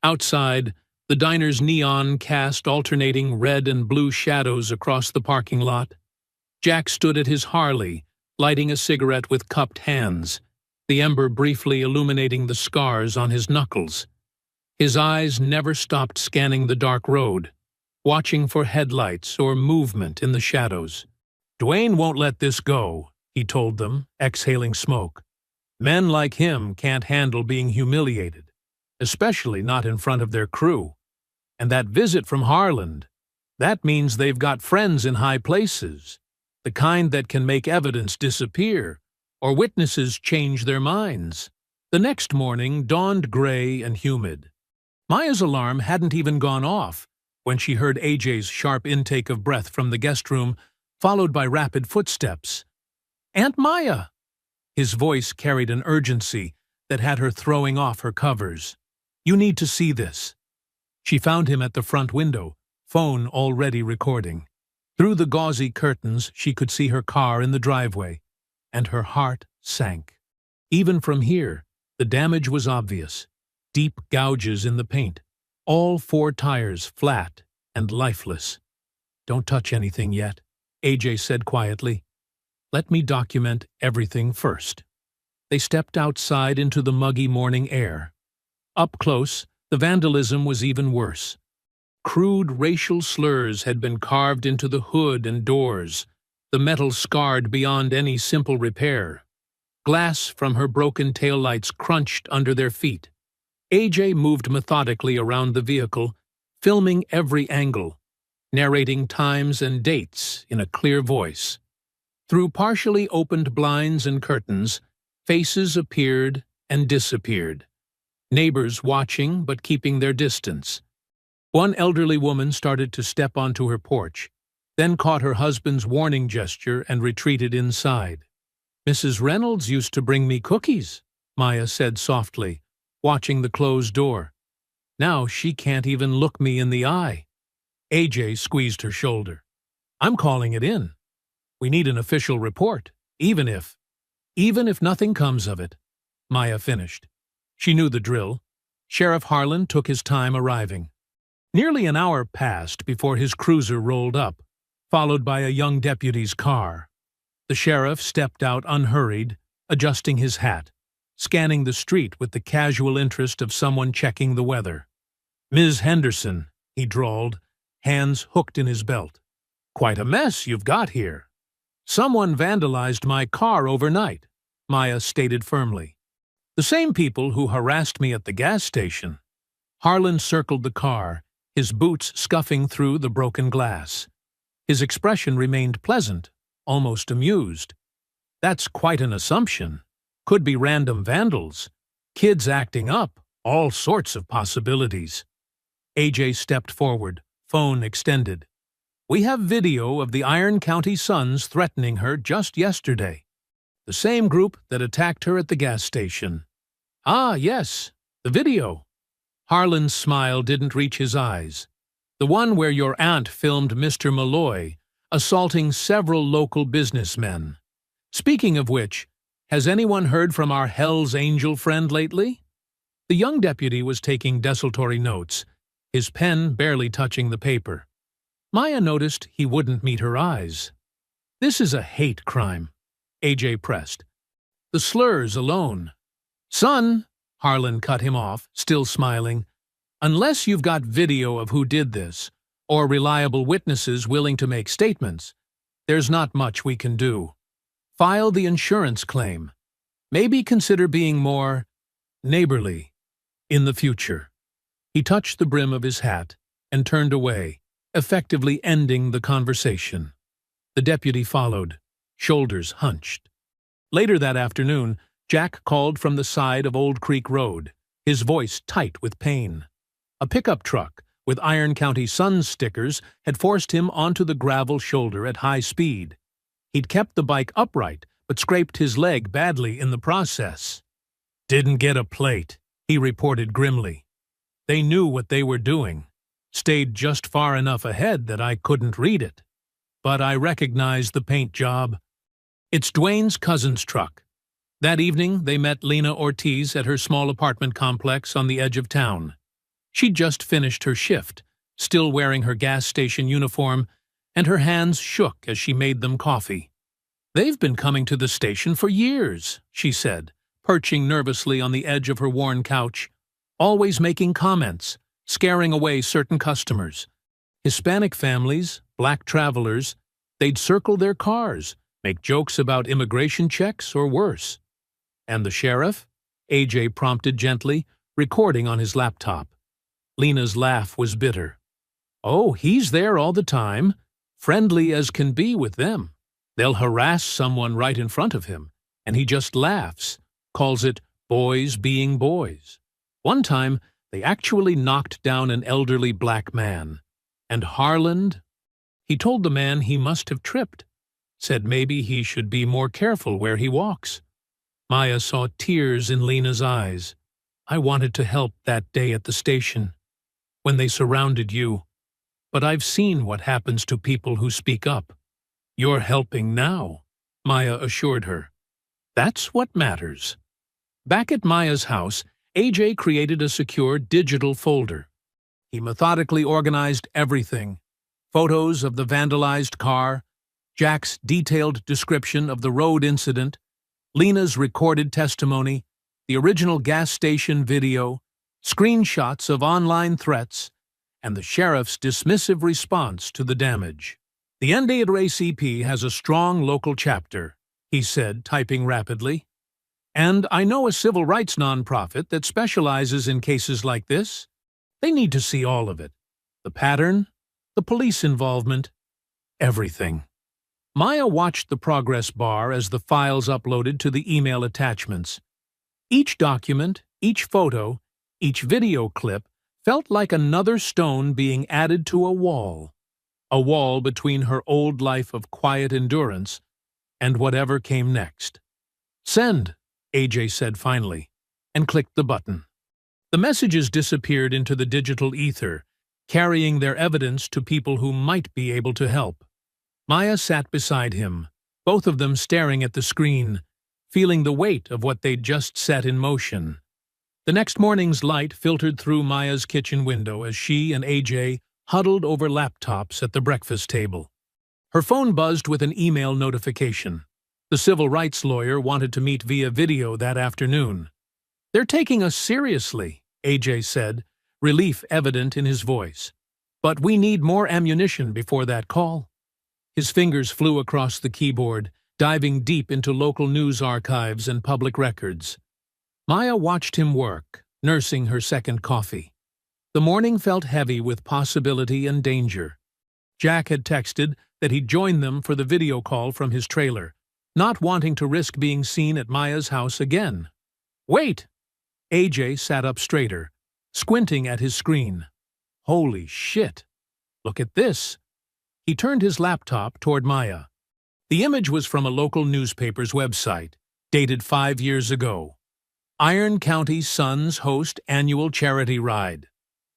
Outside, the diner's neon cast alternating red and blue shadows across the parking lot. Jack stood at his Harley, lighting a cigarette with cupped hands, the ember briefly illuminating the scars on his knuckles. His eyes never stopped scanning the dark road, watching for headlights or movement in the shadows. "Dwayne won't let this go," he told them, exhaling smoke. "Men like him can't handle being humiliated, especially not in front of their crew. And that visit from Harland, that means they've got friends in high places, the kind that can make evidence disappear or witnesses change their minds. The next morning dawned gray and humid. Maya's alarm hadn't even gone off when she heard AJ's sharp intake of breath from the guest room, followed by rapid footsteps. "Aunt Maya!" His voice carried an urgency that had her throwing off her covers. "You need to see this." She found him at the front window, phone already recording. Through the gauzy curtains she could see her car in the driveway, and her heart sank. Even from here, the damage was obvious. Deep gouges in the paint, all 4 tires flat and lifeless. "Don't touch anything yet," AJ said quietly. "Let me document everything first." They stepped outside into the muggy morning air. Up close, the vandalism was even worse. Crude racial slurs had been carved into the hood and doors, the metal scarred beyond any simple repair. Glass from her broken taillights crunched under their feet. AJ moved methodically around the vehicle, filming every angle, narrating times and dates in a clear voice. Through partially opened blinds and curtains, faces appeared and disappeared. Neighbors watching but keeping their distance. One elderly woman started to step onto her porch, then caught her husband's warning gesture and retreated inside. "Mrs. Reynolds used to bring me cookies," Maya said softly, watching the closed door. "Now she can't even look me in the eye." AJ squeezed her shoulder. "I'm calling it in. We need an official report, even if nothing comes of it," Maya finished. She knew the drill. Sheriff Harlan took his time arriving. Nearly an hour passed before his cruiser rolled up, followed by a young deputy's car. The sheriff stepped out unhurried, adjusting his hat, scanning the street with the casual interest of someone checking the weather. "Ms. Henderson," he drawled, hands hooked in his belt. "Quite a mess you've got here." "Someone vandalized my car overnight," Maya stated firmly. "The same people who harassed me at the gas station." Harlan circled the car, his boots scuffing through the broken glass. His expression remained pleasant, almost amused. "That's quite an assumption. Could be random vandals, kids acting up, all sorts of possibilities." AJ stepped forward, phone extended. "We have video of the Iron County Suns threatening her just yesterday. The same group that attacked her at the gas station." "Ah, yes, the video." Harlan's smile didn't reach his eyes. "The one where your aunt filmed Mr. Malloy assaulting several local businessmen. Speaking of which, has anyone heard from our Hell's Angel friend lately?" The young deputy was taking desultory notes, his pen barely touching the paper. Maya noticed he wouldn't meet her eyes. "This is a hate crime," AJ pressed. "The slurs alone." "Son," Harlan cut him off, still smiling, "unless you've got video of who did this, or reliable witnesses willing to make statements, there's not much we can do. File the insurance claim. Maybe consider being more neighborly in the future." He touched the brim of his hat and turned away, effectively ending the conversation. The deputy followed, shoulders hunched. Later that afternoon, Jack called from the side of Old Creek Road, his voice tight with pain. A pickup truck with Iron County Suns stickers had forced him onto the gravel shoulder at high speed. He'd kept the bike upright, but scraped his leg badly in the process. "Didn't get a plate," he reported grimly. "They knew what they were doing. Stayed just far enough ahead that I couldn't read it. But I recognized the paint job. It's Dwayne's cousin's truck." That evening, they met Lena Ortiz at her small apartment complex on the edge of town. She'd just finished her shift, still wearing her gas station uniform, and her hands shook as she made them coffee. "They've been coming to the station for years," she said, perching nervously on the edge of her worn couch, "always making comments, scaring away certain customers. Hispanic families, black travelers, they'd circle their cars, make jokes about immigration checks or worse." "And the sheriff?" AJ prompted gently, recording on his laptop. Lena's laugh was bitter. "Oh, he's there all the time, friendly as can be with them. They'll harass someone right in front of him, and he just laughs, calls it boys being boys. One time, they actually knocked down an elderly black man. And Harland? He told the man he must have tripped, said maybe he should be more careful where he walks. Maya saw tears in Lena's eyes. I wanted to help that day at the station, when they surrounded you. But I've seen what happens to people who speak up. You're helping now, Maya assured her. That's what matters. Back at Maya's house, AJ created a secure digital folder. He methodically organized everything: photos of the vandalized car, Jack's detailed description of the road incident, Lena's recorded testimony, the original gas station video, screenshots of online threats, and the sheriff's dismissive response to the damage. The NAACP has a strong local chapter, he said, typing rapidly. And I know a civil rights nonprofit that specializes in cases like this. They need to see all of it. The pattern, the police involvement, everything. Maya watched the progress bar as the files uploaded to the email attachments. Each document, each photo, each video clip felt like another stone being added to a wall between her old life of quiet endurance and whatever came next. Send, AJ said finally, and clicked the button. The messages disappeared into the digital ether, carrying their evidence to people who might be able to help. Maya sat beside him, both of them staring at the screen, feeling the weight of what they'd just set in motion. The next morning's light filtered through Maya's kitchen window as she and AJ huddled over laptops at the breakfast table. Her phone buzzed with an email notification. The civil rights lawyer wanted to meet via video that afternoon. They're taking us seriously, AJ said, relief evident in his voice. But we need more ammunition before that call. His fingers flew across the keyboard, diving deep into local news archives and public records. Maya watched him work, nursing her second coffee. The morning felt heavy with possibility and danger. Jack had texted that he'd join them for the video call from his trailer, not wanting to risk being seen at Maya's house again. Wait! AJ sat up straighter, squinting at his screen. Holy shit! Look at this! He turned his laptop toward Maya. The image was from a local newspaper's website, dated 5 years ago. Iron County Sons host annual charity ride.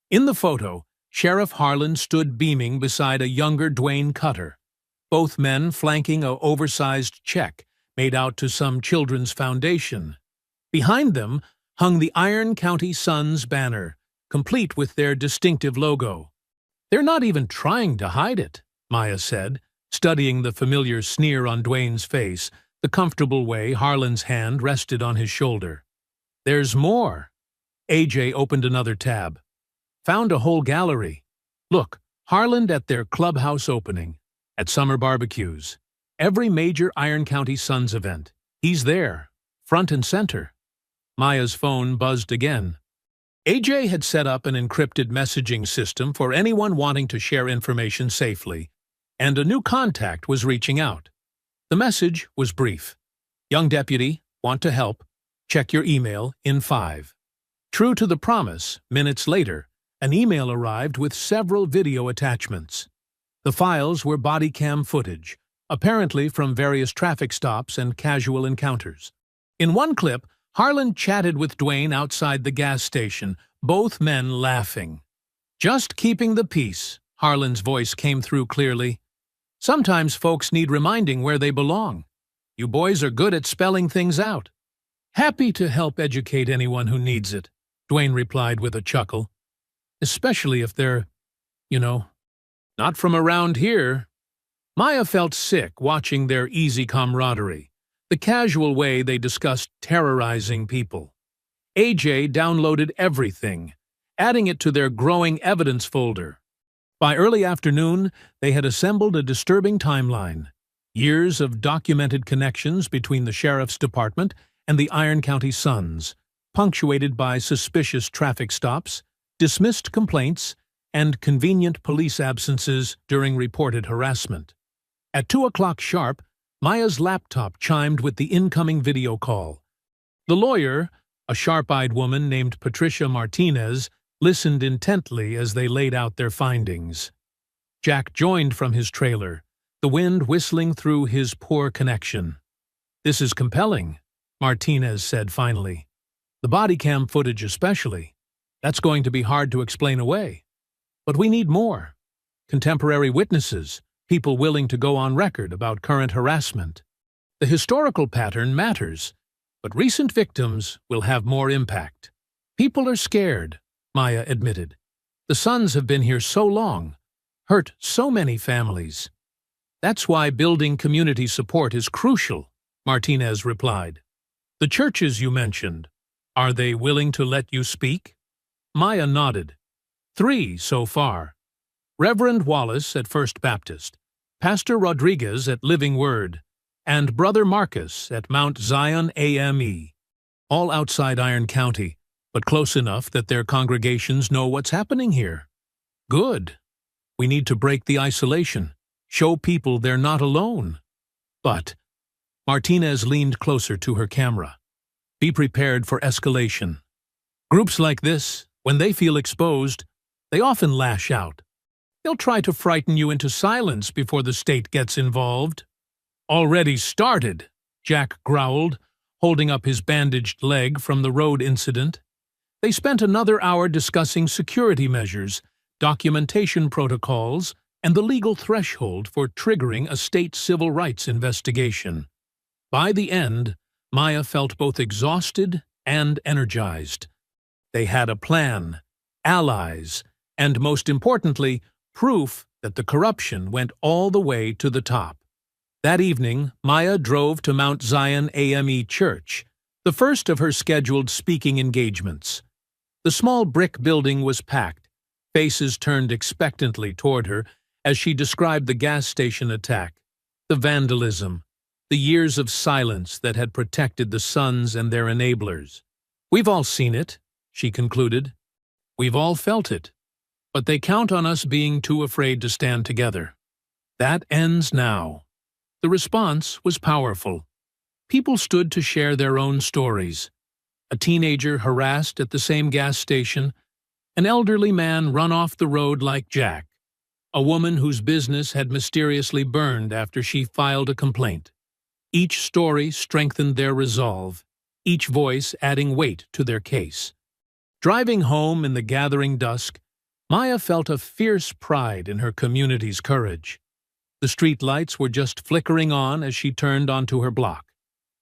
In the photo, Sheriff Harland stood beaming beside a younger Dwayne Cutter, both men flanking an oversized check made out to some children's foundation. Behind them hung the Iron County Sons banner, complete with their distinctive logo. They're not even trying to hide it, Maya said, studying the familiar sneer on Dwayne's face, the comfortable way Harland's hand rested on his shoulder. There's more. AJ opened another tab. Found a whole gallery. Look, Harland at their clubhouse opening, at summer barbecues, every major Iron County Sons event. He's there, front and center. Maya's phone buzzed again. AJ had set up an encrypted messaging system for anyone wanting to share information safely, and a new contact was reaching out. The message was brief. Young deputy, want to help? Check your email in 5. True to the promise, minutes later, an email arrived with several video attachments. The files were body cam footage, apparently from various traffic stops and casual encounters. In one clip, Harland chatted with Dwayne outside the gas station, both men laughing. Just keeping the peace, Harland's voice came through clearly. Sometimes folks need reminding where they belong. You boys are good at spelling things out. Happy to help educate anyone who needs it, Dwayne replied with a chuckle. Especially if they're, not from around here. Maya felt sick watching their easy camaraderie, the casual way they discussed terrorizing people. AJ downloaded everything, adding it to their growing evidence folder. By early afternoon, they had assembled a disturbing timeline. Years of documented connections between the sheriff's department and the Iron County Sons, punctuated by suspicious traffic stops, dismissed complaints, and convenient police absences during reported harassment. At 2 o'clock sharp, Maya's laptop chimed with the incoming video call. The lawyer, A sharp-eyed woman named Patricia Martinez listened intently as they laid out their findings. Jack joined from his trailer, the wind whistling through his poor connection. "This is compelling," Martinez said finally. "The body cam footage especially. That's going to be hard to explain away. But we need more. Contemporary witnesses, people willing to go on record about current harassment. The historical pattern matters, but recent victims will have more impact." "People are scared," Maya admitted. "The Sons have been here so long, hurt so many families." "That's why building community support is crucial," Martinez replied. "The churches you mentioned, are they willing to let you speak?" Maya nodded. 3 so far. Reverend Wallace at First Baptist, Pastor Rodriguez at Living Word, and Brother Marcus at Mount Zion AME. All outside Iron County, but close enough that their congregations know what's happening here. Good. We need to break the isolation, show people they're not alone. But Martinez leaned closer to her camera. "Be prepared for escalation. Groups like this, when they feel exposed, they often lash out. They'll try to frighten you into silence before the state gets involved." "Already started," Jack growled, holding up his bandaged leg from the road incident. They spent another hour discussing security measures, documentation protocols, and the legal threshold for triggering a state civil rights investigation. By the end, Maya felt both exhausted and energized. They had a plan, allies, and most importantly, proof that the corruption went all the way to the top. That evening, Maya drove to Mount Zion AME Church, the first of her scheduled speaking engagements. The small brick building was packed, faces turned expectantly toward her as she described the gas station attack, the vandalism, the years of silence that had protected the Sons and their enablers. "We've all seen it," she concluded. "We've all felt it. But they count on us being too afraid to stand together. That ends now." The response was powerful. People stood to share their own stories. A teenager harassed at the same gas station, an elderly man run off the road like Jack, a woman whose business had mysteriously burned after she filed a complaint. Each story strengthened their resolve, each voice adding weight to their case. Driving home in the gathering dusk, Maya felt a fierce pride in her community's courage. The street lights were just flickering on as she turned onto her block.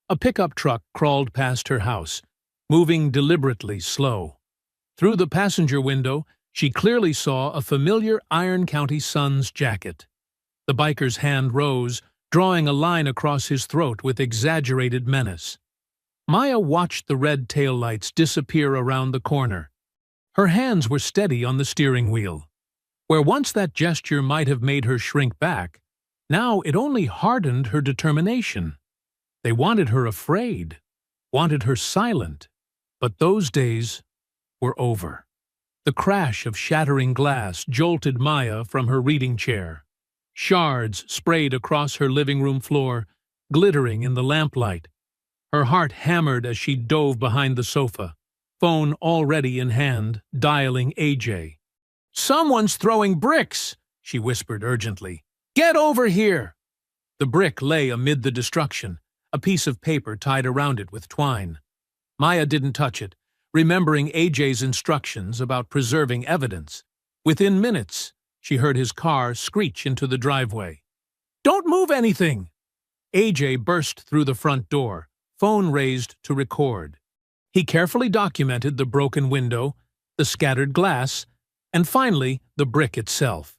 A pickup truck crawled past her house, moving deliberately slow. Through the passenger window, she clearly saw a familiar Iron County Sons jacket. The biker's hand rose, drawing a line across his throat with exaggerated menace. Maya watched the red taillights disappear around the corner. Her hands were steady on the steering wheel. Where once that gesture might have made her shrink back, now it only hardened her determination. They wanted her afraid, wanted her silent, but those days were over. The crash of shattering glass jolted Maya from her reading chair. Shards sprayed across her living room floor, glittering in the lamplight. Her heart hammered as she dove behind the sofa, phone already in hand, dialing AJ. "Someone's throwing bricks," she whispered urgently. "Get over here!" The brick lay amid the destruction, a piece of paper tied around it with twine. Maya didn't touch it, remembering AJ's instructions about preserving evidence. Within minutes, she heard his car screech into the driveway. "Don't move anything!" AJ burst through the front door, phone raised to record. He carefully documented the broken window, the scattered glass, and finally the brick itself.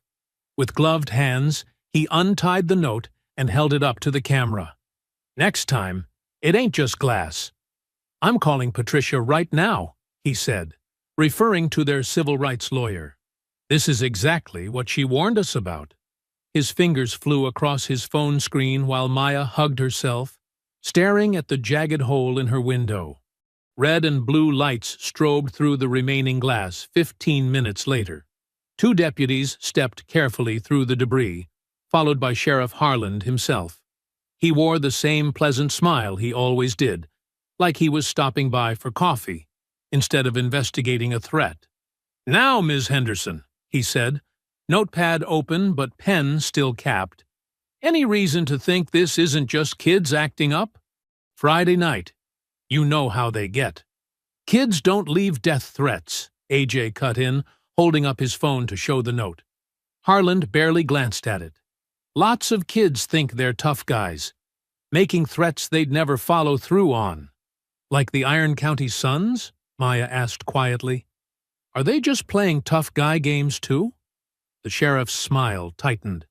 With gloved hands, he untied the note and held it up to the camera. "Next time, it ain't just glass. I'm calling Patricia right now," he said, referring to their civil rights lawyer. "This is exactly what she warned us about." His fingers flew across his phone screen while Maya hugged herself, staring at the jagged hole in her window. Red and blue lights strobed through the remaining glass 15 minutes later. 2 deputies stepped carefully through the debris, followed by Sheriff Harland himself. He wore the same pleasant smile he always did, like he was stopping by for coffee, instead of investigating a threat. "Now, Ms. Henderson," he said, notepad open but pen still capped. "Any reason to think this isn't just kids acting up? Friday night. You know how they get." "Kids don't leave death threats," AJ cut in, holding up his phone to show the note. Harland barely glanced at it. "Lots of kids think they're tough guys, making threats they'd never follow through on." "Like the Iron County Suns?" Maya asked quietly. "Are they just playing tough guy games too?" The sheriff's smile tightened.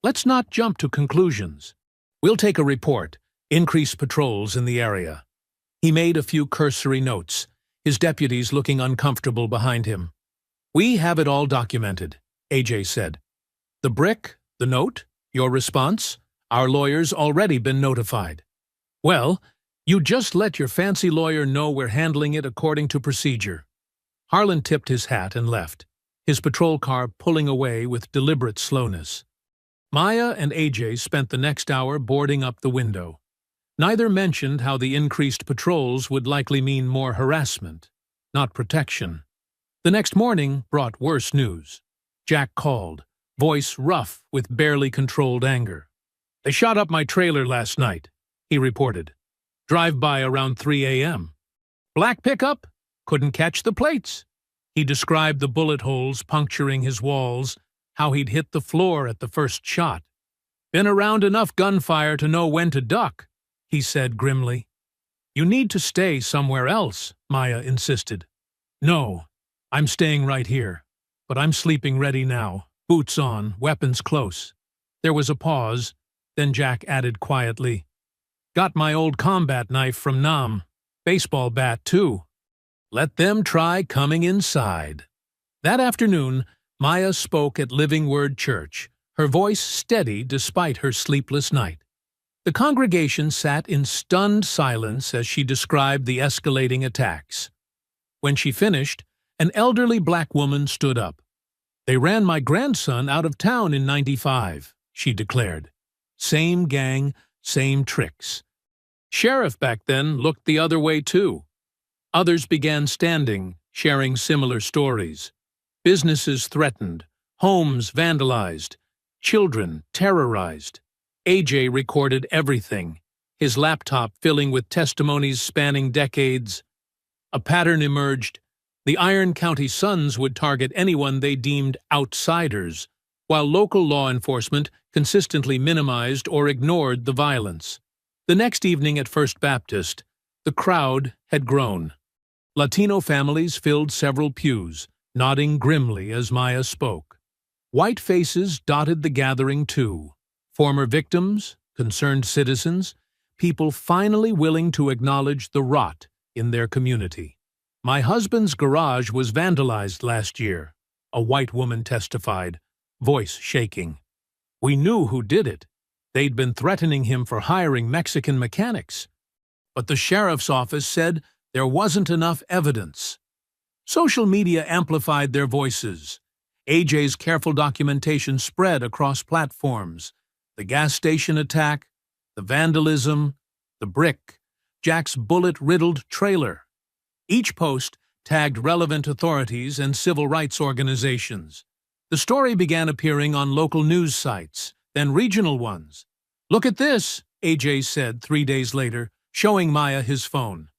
"Let's not jump to conclusions. We'll take a report, increase patrols in the area." He made a few cursory notes, his deputies looking uncomfortable behind him. "We have it all documented," AJ said. "The brick, the note, your response, our lawyer's already been notified." "Well, you just let your fancy lawyer know we're handling it according to procedure." Harlan tipped his hat and left, his patrol car pulling away with deliberate slowness. Maya and AJ spent the next hour boarding up the window. Neither mentioned how the increased patrols would likely mean more harassment, not protection. The next morning brought worse news. Jack called, voice rough with barely controlled anger. "They shot up my trailer last night," he reported. "Drive-by around 3 a.m. Black pickup? Couldn't catch the plates." He described the bullet holes puncturing his walls, how he'd hit the floor at the first shot. "Been around enough gunfire to know when to duck," he said grimly. "You need to stay somewhere else," Maya insisted. "No, I'm staying right here, but I'm sleeping ready now, boots on, weapons close." There was a pause, then Jack added quietly, "Got my old combat knife from Nam, baseball bat too. Let them try coming inside." That afternoon, Maya spoke at Living Word Church, her voice steady despite her sleepless night. The congregation sat in stunned silence as she described the escalating attacks. When she finished, an elderly black woman stood up. "They ran my grandson out of town in '95, she declared. "Same gang, same tricks." Sheriff back then looked the other way too. Others began standing, sharing similar stories. Businesses threatened, homes vandalized, children terrorized. AJ recorded everything, his laptop filling with testimonies spanning decades. A pattern emerged. The Iron County Suns would target anyone they deemed outsiders, while local law enforcement consistently minimized or ignored the violence. The next evening at First Baptist, the crowd had grown. Latino families filled several pews, nodding grimly as Maya spoke. White faces dotted the gathering too. Former victims, concerned citizens, people finally willing to acknowledge the rot in their community. "My husband's garage was vandalized last year," a white woman testified, voice shaking. "We knew who did it. They'd been threatening him for hiring Mexican mechanics. But the sheriff's office said there wasn't enough evidence." Social media amplified their voices. AJ's careful documentation spread across platforms. The gas station attack, the vandalism, the brick, Jack's bullet-riddled trailer. Each post tagged relevant authorities and civil rights organizations. The story began appearing on local news sites, then regional ones. "Look at this," AJ said 3 days later, showing Maya his phone.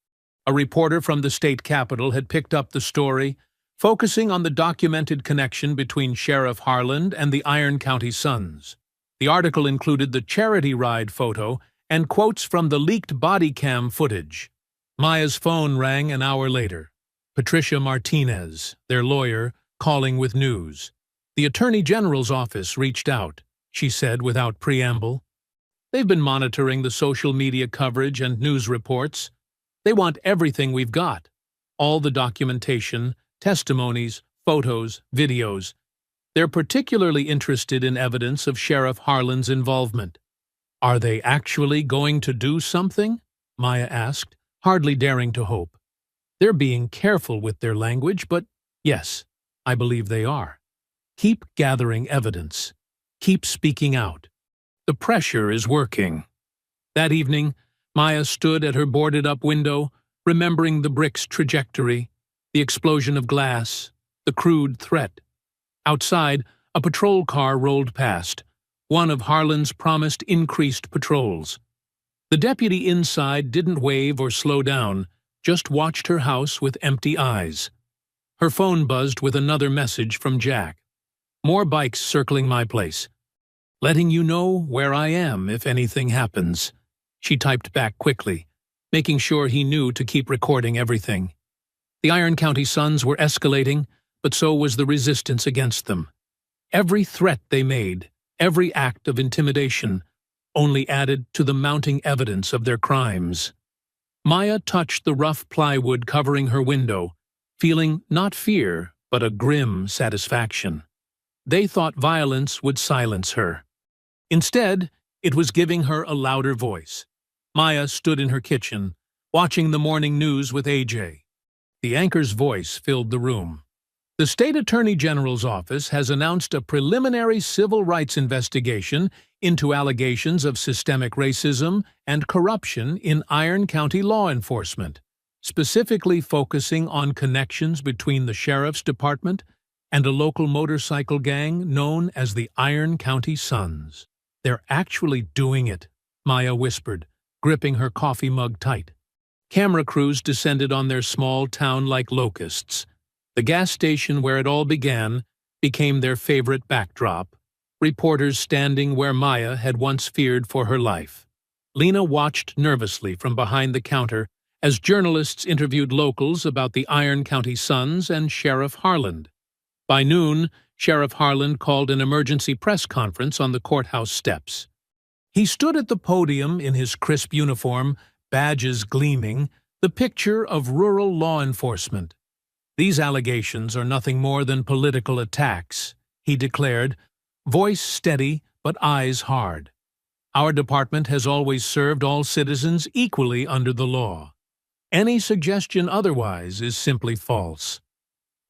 A reporter from the state capitol had picked up the story, focusing on the documented connection between Sheriff Harland and the Iron County Suns. The article included the charity ride photo and quotes from the leaked body cam footage. Maya's phone rang an hour later. Patricia Martinez, their lawyer, calling with news. "The Attorney General's office reached out," she said without preamble. "They've been monitoring the social media coverage and news reports. They want everything we've got. All the documentation, testimonies, photos, videos. They're particularly interested in evidence of Sheriff Harland's involvement." "Are they actually going to do something?" Maya asked, hardly daring to hope. "They're being careful with their language, but yes, I believe they are. Keep gathering evidence. Keep speaking out. The pressure is working." That evening, Maya stood at her boarded-up window, remembering the brick's trajectory, the explosion of glass, the crude threat. Outside, a patrol car rolled past, one of Harlan's promised increased patrols. The deputy inside didn't wave or slow down, just watched her house with empty eyes. Her phone buzzed with another message from Jack. "More bikes circling my place. Letting you know where I am if anything happens." She typed back quickly, making sure he knew to keep recording everything. The Iron County Suns were escalating, but so was the resistance against them. Every threat they made, every act of intimidation, only added to the mounting evidence of their crimes. Maya touched the rough plywood covering her window, feeling not fear, but a grim satisfaction. They thought violence would silence her. Instead, it was giving her a louder voice. Maya stood in her kitchen, watching the morning news with AJ. The anchor's voice filled the room. The State Attorney General's office has announced a preliminary civil rights investigation into allegations of systemic racism and corruption in Iron County law enforcement, specifically focusing on connections between the Sheriff's Department and a local motorcycle gang known as the Iron County Suns. "They're actually doing it," Maya whispered, gripping her coffee mug tight. Camera crews descended on their small town like locusts. The gas station where it all began became their favorite backdrop, reporters standing where Maya had once feared for her life. Lena watched nervously from behind the counter as journalists interviewed locals about the Iron County Suns and Sheriff Harlan. By noon, Sheriff Harlan called an emergency press conference on the courthouse steps. He stood at the podium in his crisp uniform, badges gleaming, the picture of rural law enforcement. "These allegations are nothing more than political attacks," he declared, voice steady but eyes hard. "Our department has always served all citizens equally under the law. Any suggestion otherwise is simply false."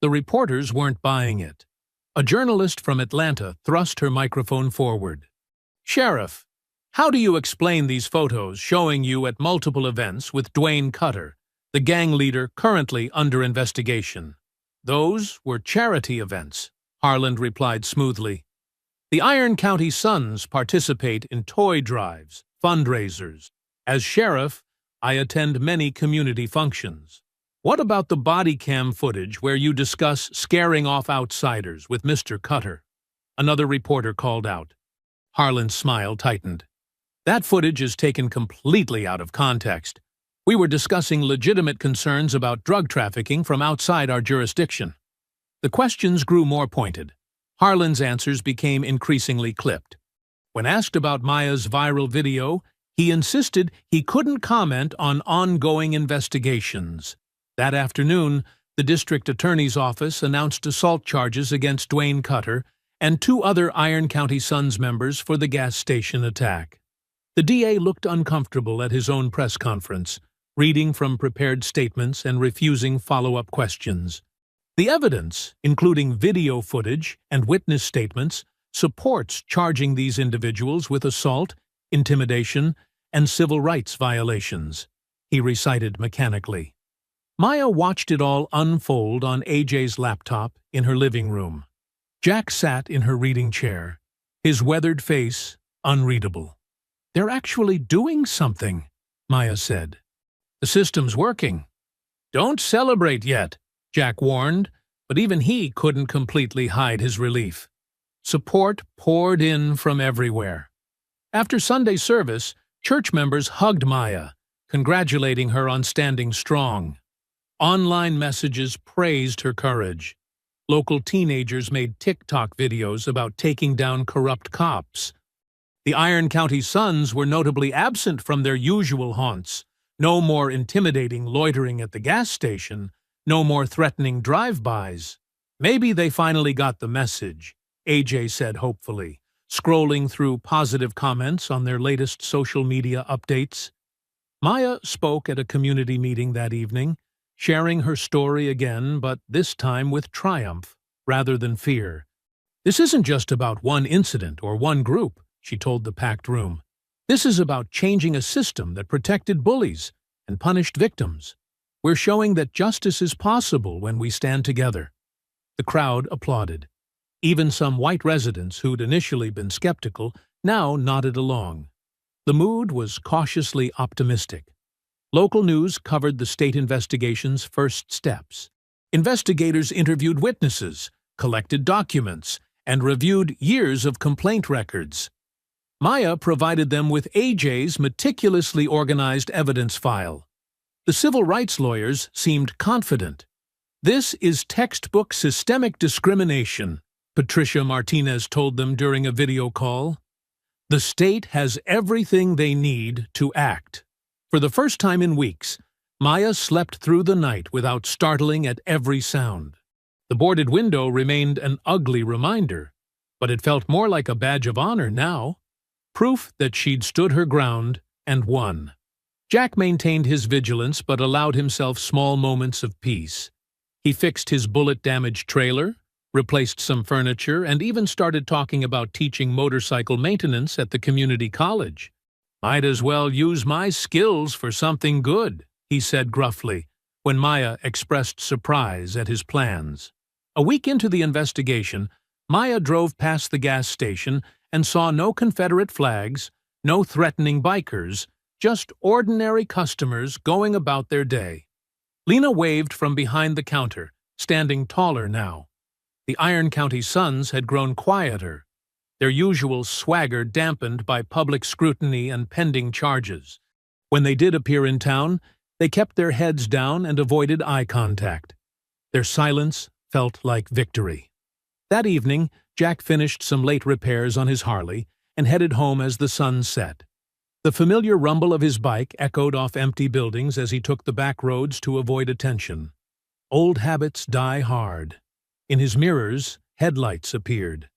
The reporters weren't buying it. A journalist from Atlanta thrust her microphone forward. "Sheriff, how do you explain these photos showing you at multiple events with Dwayne Cutter, the gang leader currently under investigation?" "Those were charity events," Harlan replied smoothly. "The Iron County Suns participate in toy drives, fundraisers. As sheriff, I attend many community functions. What about the body cam footage where you discuss scaring off outsiders with Mr. Cutter?" Another reporter called out. Harlan's smile tightened. "That footage is taken completely out of context. We were discussing legitimate concerns about drug trafficking from outside our jurisdiction." The questions grew more pointed. Harlan's answers became increasingly clipped. When asked about Maya's viral video, he insisted he couldn't comment on ongoing investigations. That afternoon, the district attorney's office announced assault charges against Dwayne Cutter and 2 other Iron County Suns members for the gas station attack. The DA looked uncomfortable at his own press conference, reading from prepared statements and refusing follow-up questions. The evidence, including video footage and witness statements, supports charging these individuals with assault, intimidation, and civil rights violations, he recited mechanically. Maya watched it all unfold on AJ's laptop in her living room. Jack sat in her reading chair, his weathered face unreadable. "They're actually doing something," Maya said. "The system's working." "Don't celebrate yet," Jack warned, but even he couldn't completely hide his relief. Support poured in from everywhere. After Sunday service, church members hugged Maya, congratulating her on standing strong. Online messages praised her courage. Local teenagers made TikTok videos about taking down corrupt cops. The Iron County Suns were notably absent from their usual haunts. No more intimidating loitering at the gas station, no more threatening drive-bys. "Maybe they finally got the message," AJ said hopefully, scrolling through positive comments on their latest social media updates. Maya spoke at a community meeting that evening, sharing her story again, but this time with triumph rather than fear. "This isn't just about one incident or one group," she told the packed room. This is about changing a system that protected bullies and punished victims. We're showing that justice is possible when we stand together." The crowd applauded. Even some white residents who'd initially been skeptical now nodded along. The mood was cautiously optimistic. Local news covered the state investigation's first steps. Investigators interviewed witnesses, collected documents, and reviewed years of complaint records. Maya provided them with AJ's meticulously organized evidence file. The civil rights lawyers seemed confident. "This is textbook systemic discrimination," Patricia Martinez told them during a video call. "The state has everything they need to act." For the first time in weeks, Maya slept through the night without startling at every sound. The boarded window remained an ugly reminder, but it felt more like a badge of honor now, proof that she'd stood her ground and won. Jack maintained his vigilance but allowed himself small moments of peace. He fixed his bullet-damaged trailer, replaced some furniture, and even started talking about teaching motorcycle maintenance at the community college. "Might as well use my skills for something good," he said gruffly, when Maya expressed surprise at his plans. A week into the investigation, Maya drove past the gas station and saw no Confederate flags, no threatening bikers, just ordinary customers going about their day. Lena waved from behind the counter, standing taller now. The Iron County Suns had grown quieter, their usual swagger dampened by public scrutiny and pending charges. When they did appear in town, they kept their heads down and avoided eye contact. Their silence felt like victory. That evening, Jack finished some late repairs on his Harley and headed home as the sun set. The familiar rumble of his bike echoed off empty buildings as he took the back roads to avoid attention. Old habits die hard. In his mirrors, headlights appeared.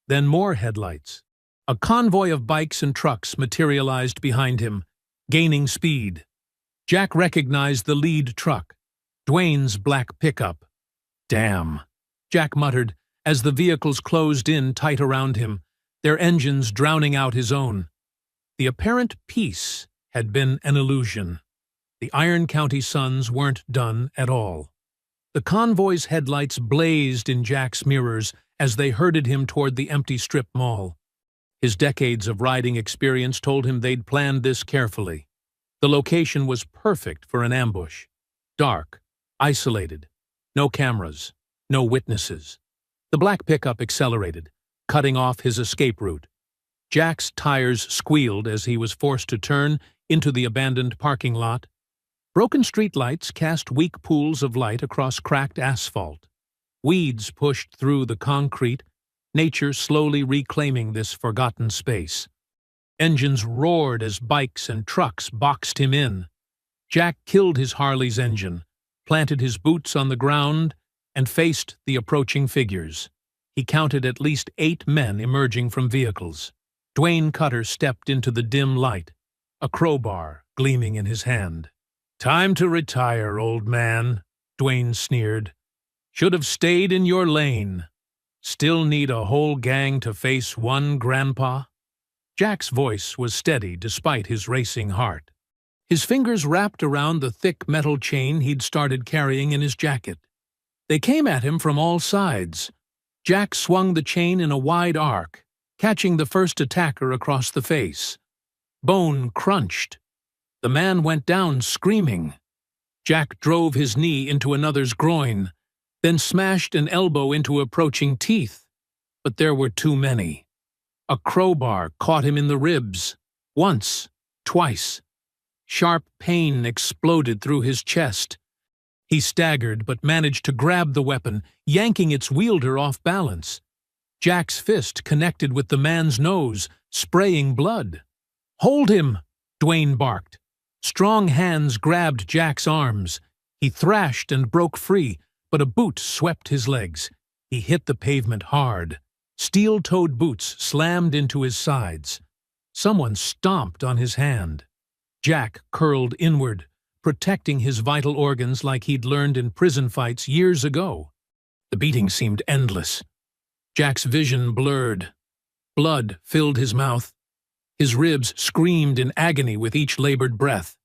Then more headlights. A convoy of bikes and trucks materialized behind him, gaining speed. Jack recognized the lead truck, Dwayne's black pickup. "Damn," Jack muttered as the vehicles closed in tight around him, their engines drowning out his own. The apparent peace had been an illusion. The Iron County Suns weren't done at all. The convoy's headlights blazed in Jack's mirrors as they herded him toward the empty strip mall. His decades of riding experience told him they'd planned this carefully. The location was perfect for an ambush. Dark, isolated, no cameras, no witnesses. The black pickup accelerated, cutting off his escape route. Jack's tires squealed as he was forced to turn into the abandoned parking lot. Broken streetlights cast weak pools of light across cracked asphalt. Weeds pushed through the concrete, nature slowly reclaiming this forgotten space. Engines roared as bikes and trucks boxed him in. Jack killed his Harley's engine, planted his boots on the ground, and faced the approaching figures. He counted at least 8 men emerging from vehicles. Dwayne Cutter stepped into the dim light, a crowbar gleaming in his hand. "Time to retire, old man," Dwayne sneered. "Should have stayed in your lane. Still need a whole gang to face one grandpa?" Jack's voice was steady despite his racing heart. His fingers wrapped around the thick metal chain he'd started carrying in his jacket. They came at him from all sides. Jack swung the chain in a wide arc, catching the first attacker across the face. Bone crunched. The man went down screaming. Jack drove his knee into another's groin, then smashed an elbow into approaching teeth. But there were too many. A crowbar caught him in the ribs. Once, twice. Sharp pain exploded through his chest. He staggered but managed to grab the weapon, yanking its wielder off balance. Jack's fist connected with the man's nose, spraying blood. "Hold him!" Dwayne barked. Strong hands grabbed Jack's arms. He thrashed and broke free, but a boot swept his legs. He hit the pavement hard. Steel-toed boots slammed into his sides. Someone stomped on his hand. Jack curled inward, protecting his vital organs like he'd learned in prison fights years ago. The beating seemed endless. Jack's vision blurred. Blood filled his mouth. His ribs screamed in agony with each labored breath.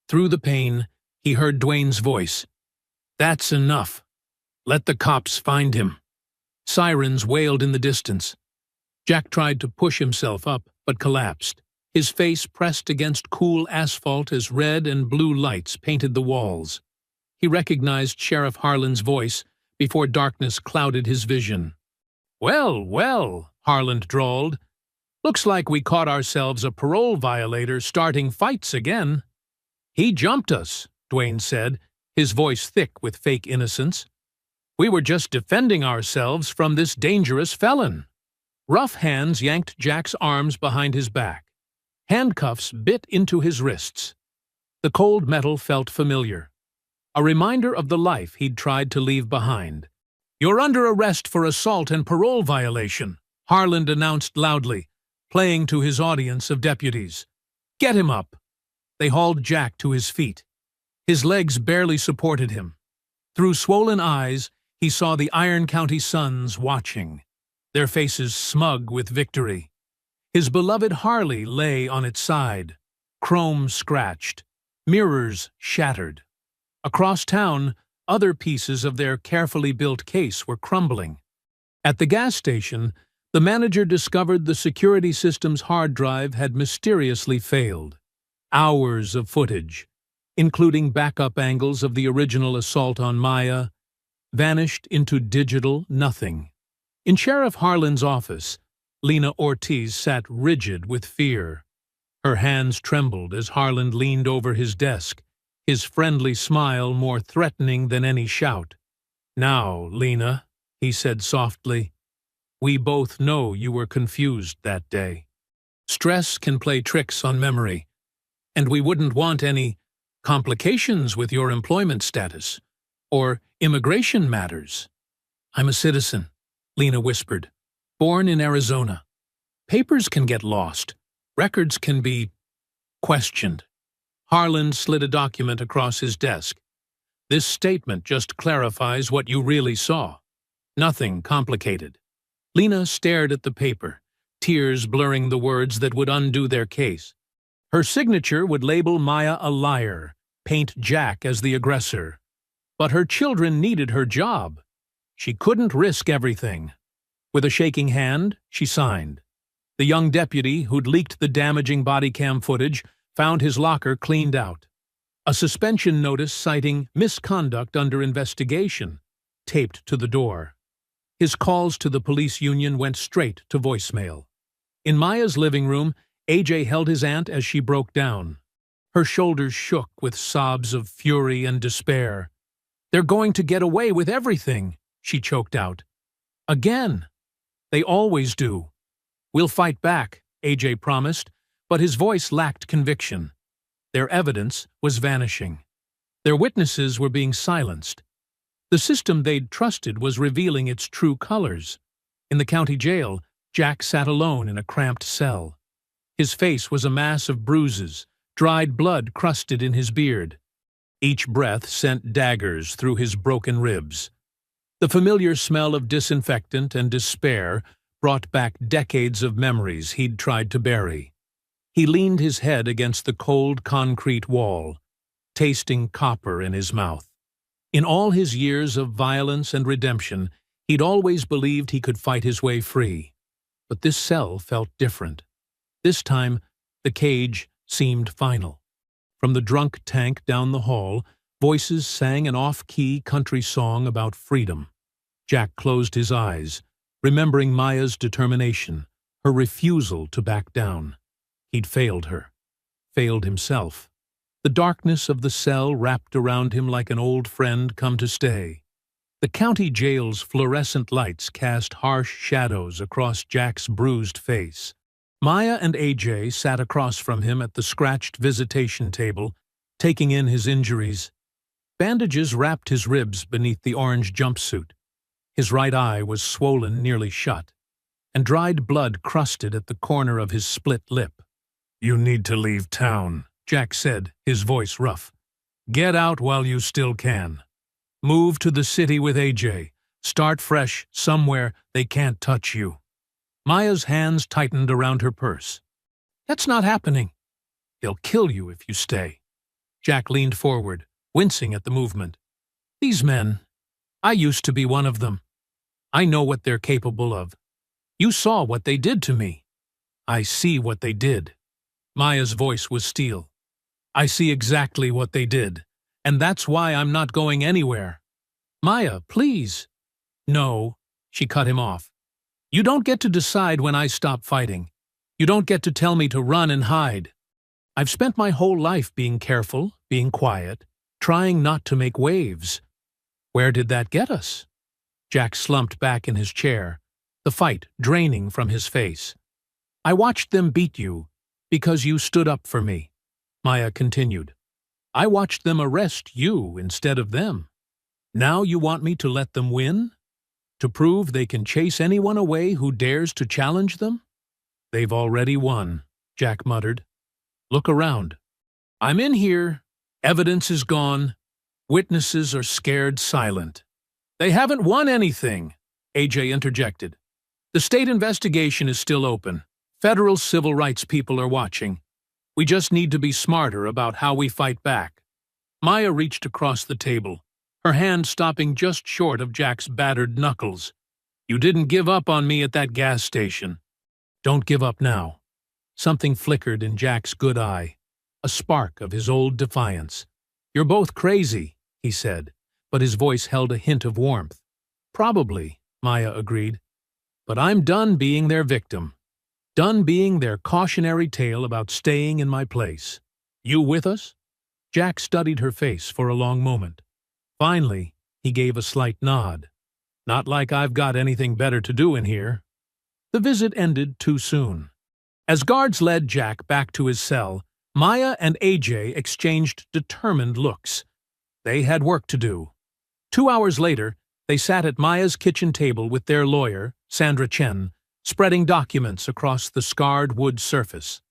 Through the pain, he heard Dwayne's voice. "That's enough. Let the cops find him." Sirens wailed in the distance. Jack tried to push himself up, but collapsed. His face pressed against cool asphalt as red and blue lights painted the walls. He recognized Sheriff Harlan's voice before darkness clouded his vision. "Well, well," Harlan drawled. "Looks like we caught ourselves a parole violator starting fights again." "He jumped us," Dwayne said, his voice thick with fake innocence. "We were just defending ourselves from this dangerous felon." Rough hands yanked Jack's arms behind his back. Handcuffs bit into his wrists. The cold metal felt familiar, a reminder of the life he'd tried to leave behind. "You're under arrest for assault and parole violation," Harlan announced loudly, playing to his audience of deputies. "Get him up." They hauled Jack to his feet. His legs barely supported him. Through swollen eyes, he saw the Iron County Suns watching, their faces smug with victory. His beloved Harley lay on its side, chrome scratched, mirrors shattered. Across town, other pieces of their carefully built case were crumbling. At the gas station, the manager discovered the security system's hard drive had mysteriously failed. Hours of footage, including backup angles of the original assault on Maya, vanished into digital nothing. In Sheriff Harlan's office, Lena Ortiz sat rigid with fear. Her hands trembled as Harlan leaned over his desk, his friendly smile more threatening than any shout. "Now, Lena," he said softly, "we both know you were confused that day. Stress can play tricks on memory, and we wouldn't want any complications with your employment status or immigration matters." "I'm a citizen," Lena whispered, "born in Arizona. Papers can get lost. Records can be questioned." Harlan slid a document across his desk. "This statement just clarifies what you really saw. Nothing complicated." Lena stared at the paper, tears blurring the words that would undo their case. Her signature would label Maya a liar, paint Jack as the aggressor. But her children needed her job. She couldn't risk everything. With a shaking hand, she signed. The young deputy who'd leaked the damaging body cam footage found his locker cleaned out. A suspension notice citing misconduct under investigation taped to the door. His calls to the police union went straight to voicemail. In Maya's living room, AJ held his aunt as she broke down. Her shoulders shook with sobs of fury and despair. "They're going to get away with everything," she choked out. "Again. They always do." "We'll fight back," AJ promised, but his voice lacked conviction. Their evidence was vanishing. Their witnesses were being silenced. The system they'd trusted was revealing its true colors. In the county jail, Jack sat alone in a cramped cell. His face was a mass of bruises, dried blood crusted in his beard. Each breath sent daggers through his broken ribs. The familiar smell of disinfectant and despair brought back decades of memories he'd tried to bury. He leaned his head against the cold concrete wall, tasting copper in his mouth. In all his years of violence and redemption, he'd always believed he could fight his way free. But this cell felt different. This time, the cage seemed final. From the drunk tank down the hall, voices sang an off-key country song about freedom. Jack closed his eyes, remembering Maya's determination, her refusal to back down. He'd failed her, failed himself. The darkness of the cell wrapped around him like an old friend come to stay. The county jail's fluorescent lights cast harsh shadows across Jack's bruised face. Maya and AJ sat across from him at the scratched visitation table, taking in his injuries. Bandages wrapped his ribs beneath the orange jumpsuit. His right eye was swollen nearly shut, and dried blood crusted at the corner of his split lip. "You need to leave town," Jack said, his voice rough. "Get out while you still can. Move to the city with AJ. Start fresh somewhere they can't touch you." Maya's hands tightened around her purse. That's not happening. They'll kill you if you stay. Jack leaned forward, wincing at the movement. These men, I used to be one of them. I know what they're capable of. You saw what they did to me. I see what they did. Maya's voice was steel. I see exactly what they did, and that's why I'm not going anywhere. Maya, please. No, she cut him off. You don't get to decide when I stop fighting. You don't get to tell me to run and hide. I've spent my whole life being careful, being quiet, trying not to make waves. Where did that get us? Jack slumped back in his chair, the fight draining from his face. I watched them beat you because you stood up for me, Maya continued. I watched them arrest you instead of them. Now you want me to let them win? To prove they can chase anyone away who dares to challenge them? They've already won, Jack muttered. Look around. I'm in here. Evidence is gone. Witnesses are scared silent. They haven't won anything, AJ interjected. The state investigation is still open. Federal civil rights people are watching. We just need to be smarter about how we fight back. Maya reached across the table, her hand stopping just short of Jack's battered knuckles. You didn't give up on me at that gas station. Don't give up now. Something flickered in Jack's good eye, a spark of his old defiance. You're both crazy, he said, but his voice held a hint of warmth. Probably, Maya agreed. But I'm done being their victim. Done being their cautionary tale about staying in my place. You with us? Jack studied her face for a long moment. Finally, he gave a slight nod. Not like I've got anything better to do in here. The visit ended too soon. As guards led Jack back to his cell, Maya and AJ exchanged determined looks. They had work to do. 2 hours later, they sat at Maya's kitchen table with their lawyer, Sandra Chen, spreading documents across the scarred wood surface.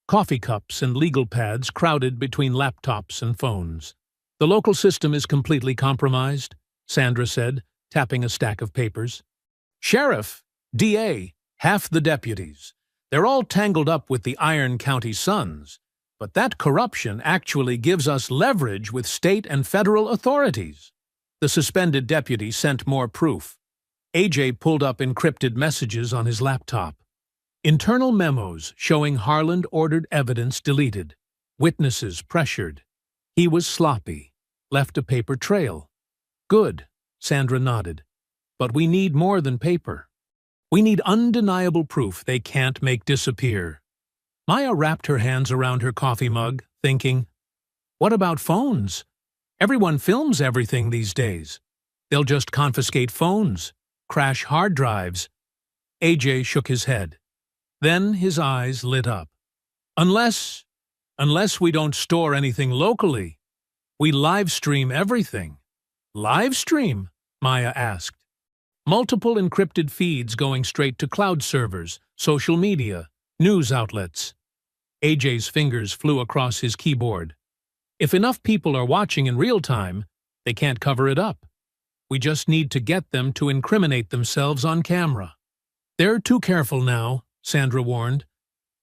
Coffee cups and legal pads crowded between laptops and phones. The local system is completely compromised, Sandra said, tapping a stack of papers. Sheriff, DA, half the deputies. They're all tangled up with the Iron County Suns, but that corruption actually gives us leverage with state and federal authorities. The suspended deputy sent more proof. AJ pulled up encrypted messages on his laptop. Internal memos showing Harland ordered evidence deleted. Witnesses pressured. He was sloppy. Left a paper trail. Good, Sandra nodded. But we need more than paper. We need undeniable proof they can't make disappear. Maya wrapped her hands around her coffee mug, thinking, what about phones? Everyone films everything these days. They'll just confiscate phones, crash hard drives. AJ shook his head. Then his eyes lit up. Unless we don't store anything locally. We live stream everything. Live stream? Maya asked. Multiple encrypted feeds going straight to cloud servers, social media, news outlets. AJ's fingers flew across his keyboard. If enough people are watching in real time, they can't cover it up. We just need to get them to incriminate themselves on camera. They're too careful now, Sandra warned.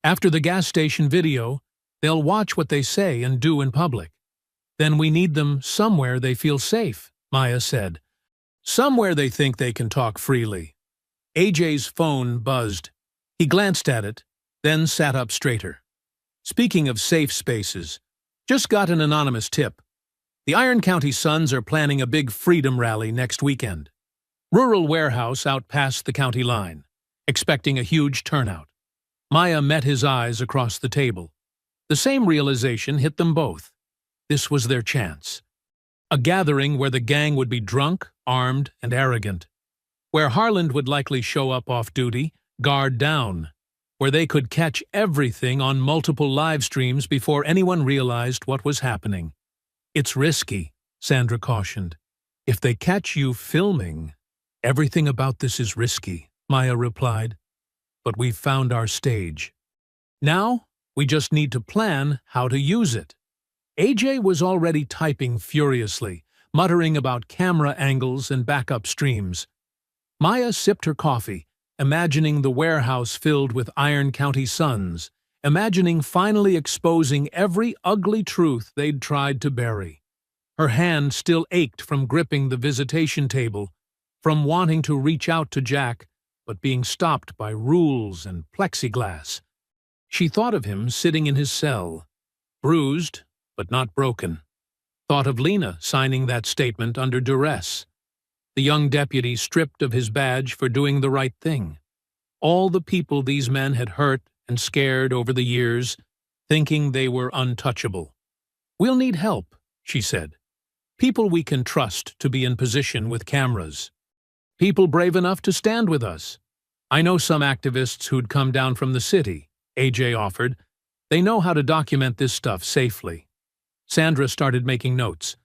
After the gas station video, they'll watch what they say and do in public. Then we need them somewhere they feel safe, Maya said. Somewhere they think they can talk freely. AJ's phone buzzed. He glanced at it, then sat up straighter. Speaking of safe spaces, just got an anonymous tip. The Iron County Suns are planning a big freedom rally next weekend. Rural warehouse out past the county line, expecting a huge turnout. Maya met his eyes across the table. The same realization hit them both. This was their chance. A gathering where the gang would be drunk, armed, and arrogant. Where Harland would likely show up off-duty, guard down. Where they could catch everything on multiple live streams before anyone realized what was happening. It's risky, Sandra cautioned. If they catch you filming, everything about this is risky, Maya replied. But we've found our stage. Now, we just need to plan how to use it. AJ was already typing furiously, muttering about camera angles and backup streams. Maya sipped her coffee, imagining the warehouse filled with Iron County Suns, imagining finally exposing every ugly truth they'd tried to bury. Her hand still ached from gripping the visitation table, from wanting to reach out to Jack, but being stopped by rules and plexiglass. She thought of him sitting in his cell, bruised but not broken. Thought of Lena signing that statement under duress. The young deputy stripped of his badge for doing the right thing. All the people these men had hurt and scared over the years, thinking they were untouchable. "We'll need help," she said. "People we can trust to be in position with cameras. People brave enough to stand with us. I know some activists who'd come down from the city," AJ offered. "They know how to document this stuff safely." Sandra started making notes.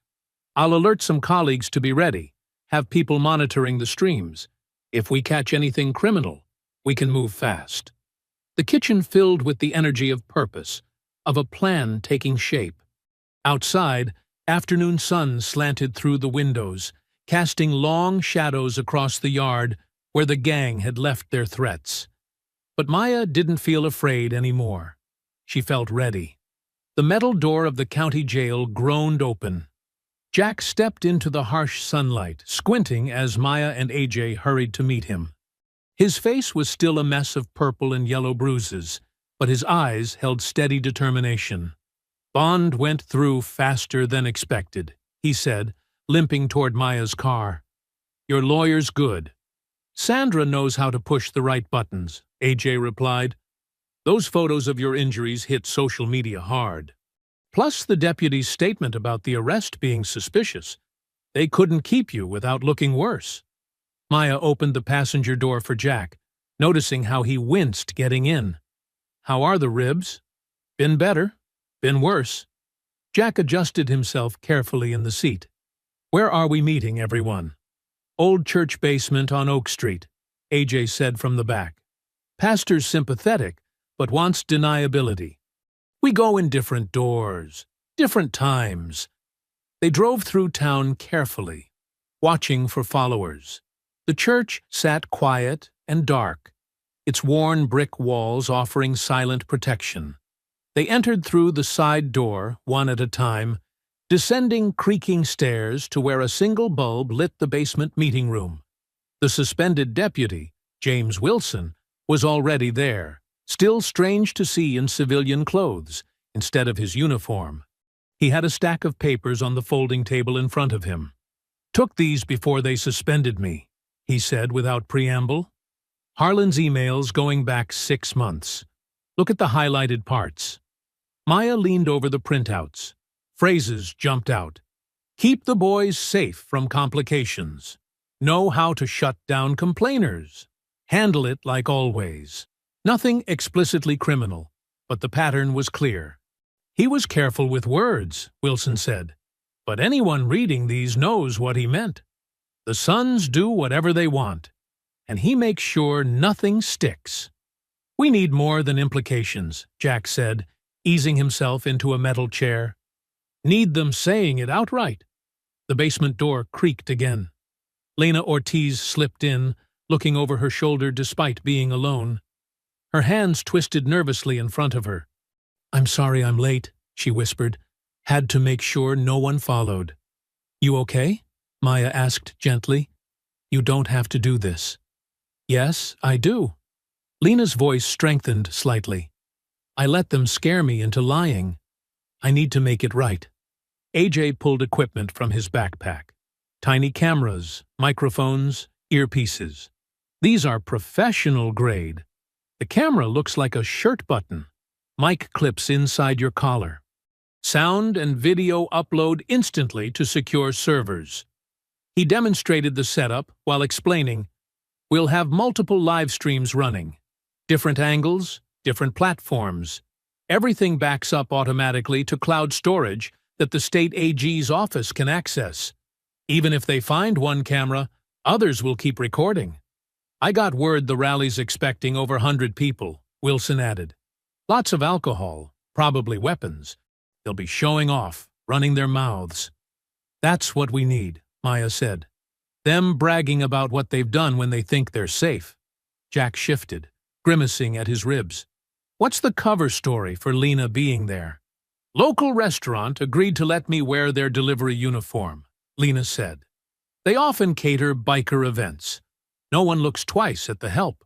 "I'll alert some colleagues to be ready, have people monitoring the streams. If we catch anything criminal, we can move fast." The kitchen filled with the energy of purpose, of a plan taking shape. Outside, afternoon sun slanted through the windows, casting long shadows across the yard where the gang had left their threats. But Maya didn't feel afraid anymore. She felt ready. The metal door of the county jail groaned open. Jack stepped into the harsh sunlight, squinting as Maya and AJ hurried to meet him. His face was still a mess of purple and yellow bruises, but his eyes held steady determination. "Bond went through faster than expected," he said, limping toward Maya's car. "Your lawyer's good." "Sandra knows how to push the right buttons," AJ replied. "Those photos of your injuries hit social media hard. Plus the deputy's statement about the arrest being suspicious. They couldn't keep you without looking worse." Maya opened the passenger door for Jack, noticing how he winced getting in. "How are the ribs?" "Been better. Been worse." Jack adjusted himself carefully in the seat. "Where are we meeting, everyone?" "Old church basement on Oak Street," AJ said from the back. "Pastor's sympathetic, but wants deniability. We go in different doors, different times." They drove through town carefully, watching for followers. The church sat quiet and dark, its worn brick walls offering silent protection. They entered through the side door, one at a time, descending creaking stairs to where a single bulb lit the basement meeting room. The suspended deputy, James Wilson, was already there, still strange to see in civilian clothes, instead of his uniform. He had a stack of papers on the folding table in front of him. "Took these before they suspended me," he said without preamble. "Harlan's emails going back 6 months. Look at the highlighted parts." Maya leaned over the printouts. Phrases jumped out. "Keep the boys safe from complications. Know how to shut down complainers. Handle it like always." Nothing explicitly criminal, but the pattern was clear. "He was careful with words," Wilson said, "but anyone reading these knows what he meant. The sons do whatever they want, and he makes sure nothing sticks." "We need more than implications," Jack said, easing himself into a metal chair. "Need them saying it outright." The basement door creaked again. Lena Ortiz slipped in, looking over her shoulder despite being alone. Her hands twisted nervously in front of her. "I'm sorry I'm late," she whispered. "Had to make sure no one followed." "You okay?" Maya asked gently. "You don't have to do this." "Yes, I do." Lena's voice strengthened slightly. "I let them scare me into lying. I need to make it right." AJ pulled equipment from his backpack. Tiny cameras, microphones, earpieces. "These are professional grade. The camera looks like a shirt button. Mic clips inside your collar. Sound and video upload instantly to secure servers." He demonstrated the setup while explaining, "We'll have multiple live streams running. Different angles, different platforms. Everything backs up automatically to cloud storage that the state AG's office can access. Even if they find one camera, others will keep recording." "I got word the rally's expecting over 100 people," Wilson added. "Lots of alcohol, probably weapons. They'll be showing off, running their mouths." "That's what we need," Maya said. "Them bragging about what they've done when they think they're safe." Jack shifted, grimacing at his ribs. What's the cover story for Lena being there? Local restaurant agreed to let me wear their delivery uniform, Lena said. They often cater biker events. No one looks twice at the help.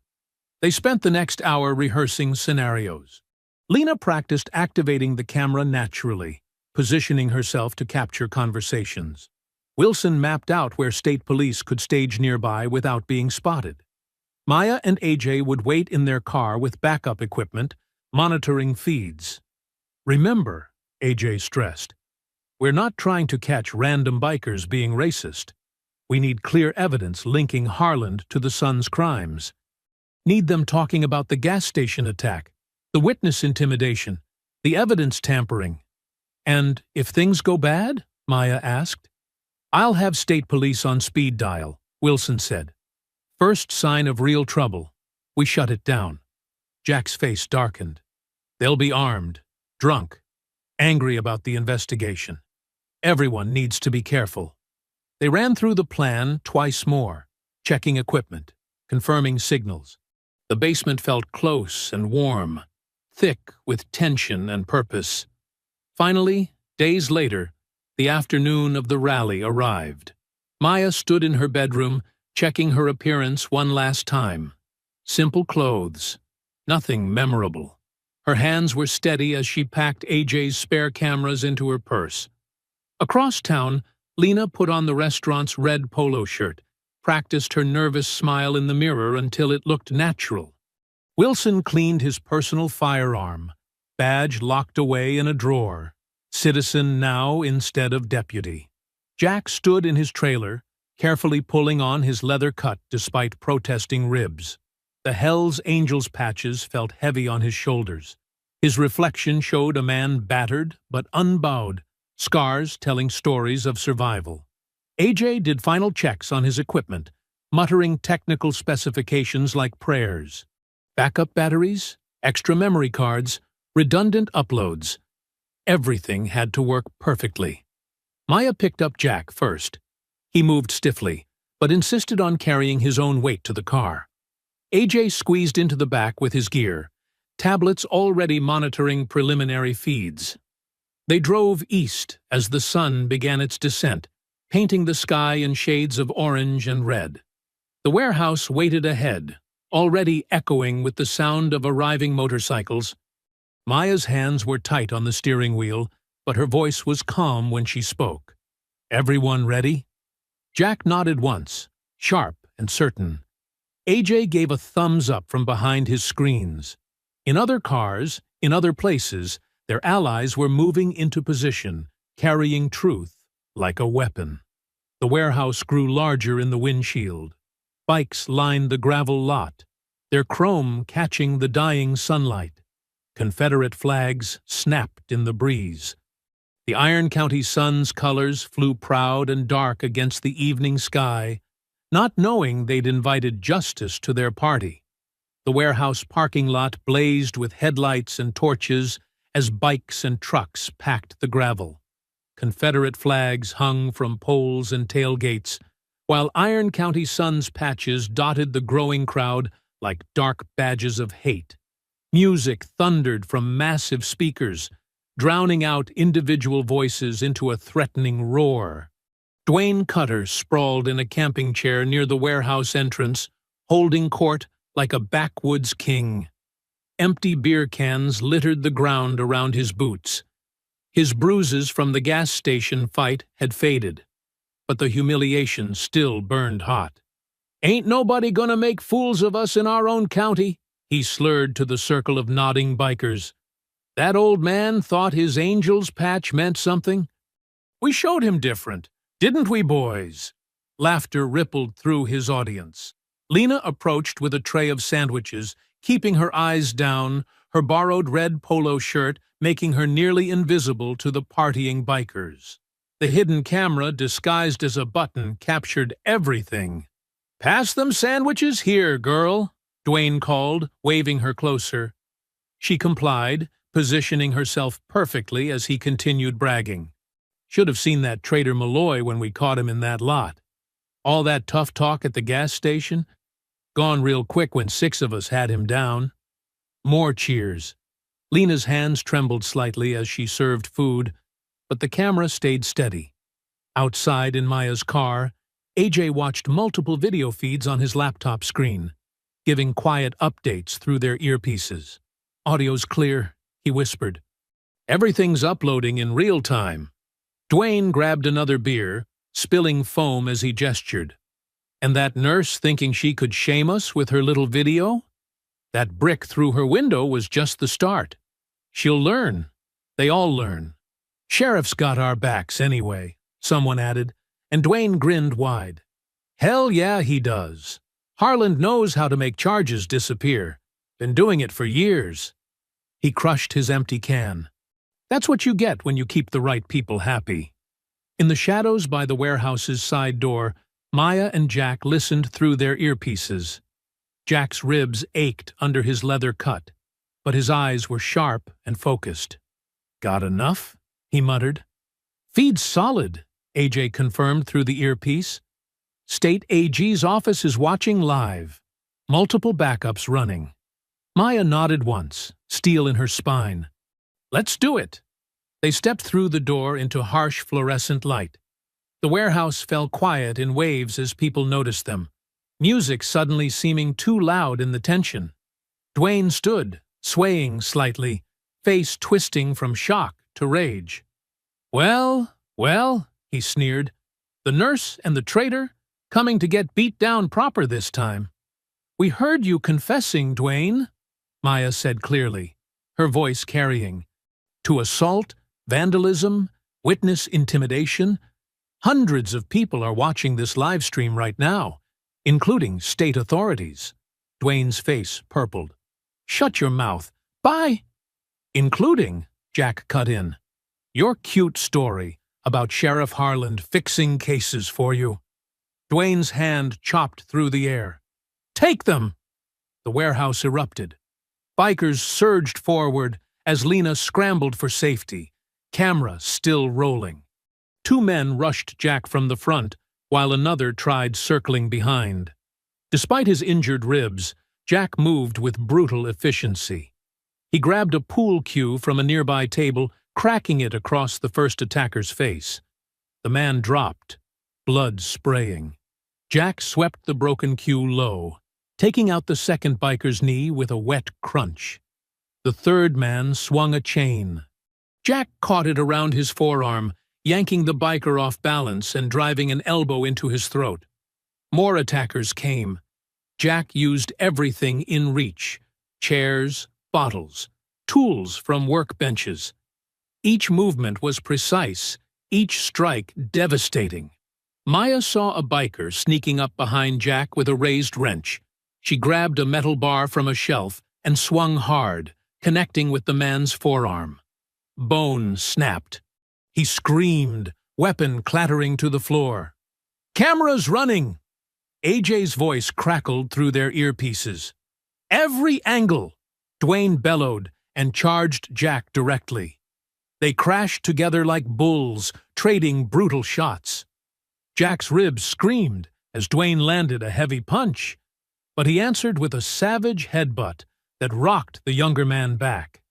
They spent the next hour rehearsing scenarios. Lena practiced activating the camera naturally, positioning herself to capture conversations. Wilson mapped out where state police could stage nearby without being spotted. Maya and AJ would wait in their car with backup equipment, monitoring feeds. Remember, AJ stressed, we're not trying to catch random bikers being racist. We need clear evidence linking Harland to the son's crimes. Need them talking about the gas station attack, the witness intimidation, the evidence tampering. And if things go bad? Maya asked. I'll have state police on speed dial, Wilson said. First sign of real trouble, we shut it down. Jack's face darkened. They'll be armed, drunk, angry about the investigation. Everyone needs to be careful. They ran through the plan twice more, checking equipment, confirming signals. The basement felt close and warm, thick with tension and purpose. Finally, days later, the afternoon of the rally arrived. Maya stood in her bedroom, checking her appearance one last time. Simple clothes, nothing memorable. Her hands were steady as she packed AJ's spare cameras into her purse. Across town, Lena put on the restaurant's red polo shirt, practiced her nervous smile in the mirror until it looked natural. Wilson cleaned his personal firearm, badge locked away in a drawer. Citizen now instead of deputy. Jack stood in his trailer, carefully pulling on his leather cut despite protesting ribs. The Hell's Angels patches felt heavy on his shoulders. His reflection showed a man battered but unbowed, scars telling stories of survival. AJ did final checks on his equipment, muttering technical specifications like prayers. Backup batteries, extra memory cards, redundant uploads. Everything had to work perfectly. Maya picked up Jack first. He moved stiffly, but insisted on carrying his own weight to the car. AJ squeezed into the back with his gear, tablets already monitoring preliminary feeds. They drove east as the sun began its descent, painting the sky in shades of orange and red. The warehouse waited ahead, already echoing with the sound of arriving motorcycles. Maya's hands were tight on the steering wheel, but her voice was calm when she spoke. Everyone ready? Jack nodded once, sharp and certain. AJ gave a thumbs up from behind his screens. In other cars, in other places, their allies were moving into position, carrying truth like a weapon. The warehouse grew larger in the windshield. Bikes lined the gravel lot, their chrome catching the dying sunlight. Confederate flags snapped in the breeze. The Iron County sun's colors flew proud and dark against the evening sky, not knowing they'd invited justice to their party. The warehouse parking lot blazed with headlights and torches as bikes and trucks packed the gravel. Confederate flags hung from poles and tailgates, while Iron County sun's patches dotted the growing crowd like dark badges of hate. Music thundered from massive speakers, drowning out individual voices into a threatening roar. Dwayne Cutter sprawled in a camping chair near the warehouse entrance, holding court like a backwoods king. Empty beer cans littered the ground around his boots. His bruises from the gas station fight had faded, but the humiliation still burned hot. "Ain't nobody gonna make fools of us in our own county," he slurred to the circle of nodding bikers. "That old man thought his Angels patch meant something. We showed him different, didn't we, boys?" Laughter rippled through his audience. Lena approached with a tray of sandwiches, keeping her eyes down, her borrowed red polo shirt making her nearly invisible to the partying bikers. The hidden camera, disguised as a button, captured everything. "Pass them sandwiches here, girl," Dwayne called, waving her closer. She complied, positioning herself perfectly as he continued bragging. "Should have seen that Trader Malloy when we caught him in that lot. All that tough talk at the gas station? Gone real quick when 6 of us had him down." More cheers. Lena's hands trembled slightly as she served food, but the camera stayed steady. Outside in Maya's car, AJ watched multiple video feeds on his laptop screen, giving quiet updates through their earpieces. "Audio's clear," he whispered. "Everything's uploading in real time." Dwayne grabbed another beer, spilling foam as he gestured. "And that nurse thinking she could shame us with her little video? That brick through her window was just the start. She'll learn. They all learn. Sheriff's got our backs anyway," someone added, and Dwayne grinned wide. "Hell yeah, he does. Harland knows how to make charges disappear. Been doing it for years." He crushed his empty can. "That's what you get when you keep the right people happy." In the shadows by the warehouse's side door, Maya and Jack listened through their earpieces. Jack's ribs ached under his leather cut, but his eyes were sharp and focused. "Got enough?" he muttered. "Feed's solid," AJ confirmed through the earpiece. "State AG's office is watching live. Multiple backups running." Maya nodded once, steel in her spine. "Let's do it." They stepped through the door into harsh fluorescent light. The warehouse fell quiet in waves as people noticed them, music suddenly seeming too loud in the tension. Dwayne stood, swaying slightly, face twisting from shock to rage. Well, he sneered. "The nurse and the traitor, coming to get beat down proper this time." "We heard you confessing, Dwayne," Maya said clearly, her voice carrying. "To assault, vandalism, witness intimidation. Hundreds of people are watching this live stream right now, including state authorities." Dwayne's face purpled. "Shut your mouth. Bye." "Including," Jack cut in, "your cute story about Sheriff Harland fixing cases for you." Dwayne's hand chopped through the air. "Take them!" The warehouse erupted. Bikers surged forward as Lena scrambled for safety, camera still rolling. Two men rushed Jack from the front, while another tried circling behind. Despite his injured ribs, Jack moved with brutal efficiency. He grabbed a pool cue from a nearby table, cracking it across the first attacker's face. The man dropped, blood spraying. Jack swept the broken cue low, taking out the second biker's knee with a wet crunch. The third man swung a chain. Jack caught it around his forearm, yanking the biker off balance and driving an elbow into his throat. More attackers came. Jack used everything in reach: chairs, bottles, tools from workbenches. Each movement was precise, each strike devastating. Maya saw a biker sneaking up behind Jack with a raised wrench. She grabbed a metal bar from a shelf and swung hard, connecting with the man's forearm. Bone snapped. He screamed, weapon clattering to the floor. "Cameras running!" AJ's voice crackled through their earpieces. "Every angle!" Dwayne bellowed and charged Jack directly. They crashed together like bulls, trading brutal shots. Jack's ribs screamed as Dwayne landed a heavy punch, but he answered with a savage headbutt that rocked the younger man back.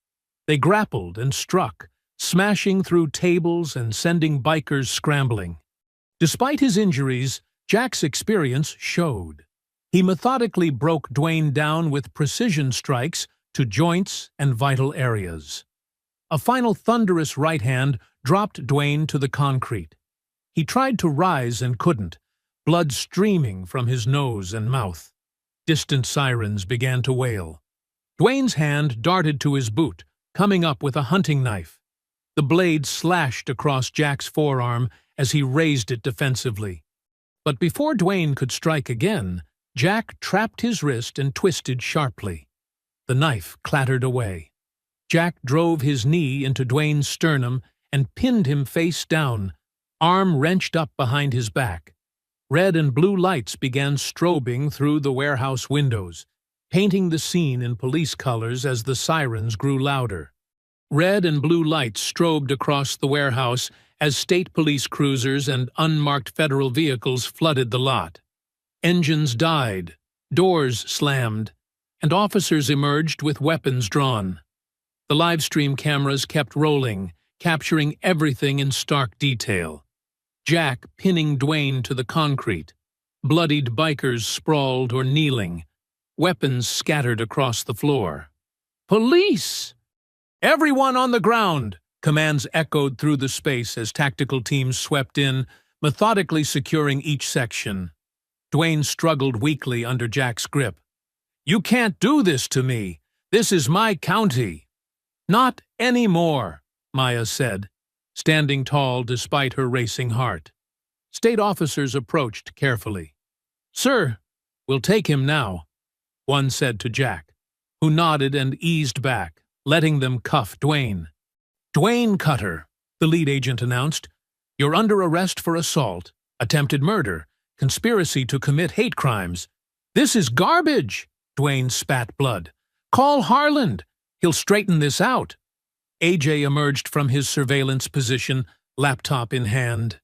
They grappled and struck, smashing through tables and sending bikers scrambling. Despite his injuries, Jack's experience showed. He methodically broke Dwayne down with precision strikes to joints and vital areas. A final thunderous right hand dropped Dwayne to the concrete. He tried to rise and couldn't, blood streaming from his nose and mouth. Distant sirens began to wail. Dwayne's hand darted to his boot, coming up with a hunting knife. The blade slashed across Jack's forearm as he raised it defensively. But before Dwayne could strike again, Jack trapped his wrist and twisted sharply. The knife clattered away. Jack drove his knee into Dwayne's sternum and pinned him face down, arm wrenched up behind his back. Red and blue lights began strobing through the warehouse windows, painting the scene in police colors as the sirens grew louder. Red and blue lights strobed across the warehouse as state police cruisers and unmarked federal vehicles flooded the lot. Engines died, doors slammed, and officers emerged with weapons drawn. The live stream cameras kept rolling, capturing everything in stark detail. Jack pinning Dwayne to the concrete. Bloodied bikers sprawled or kneeling. Weapons scattered across the floor. "Police! Everyone on the ground!" Commands echoed through the space as tactical teams swept in, methodically securing each section. Dwayne struggled weakly under Jack's grip. "You can't do this to me. This is my county." "Not anymore," Maya said, standing tall despite her racing heart. State officers approached carefully. "Sir, we'll take him now," one said to Jack, who nodded and eased back, letting them cuff Dwayne. "Dwayne Cutter," the lead agent announced. "You're under arrest for assault, attempted murder, conspiracy to commit hate crimes." "This is garbage," Dwayne spat blood. "Call Harland. He'll straighten this out." AJ emerged from his surveillance position, laptop in hand.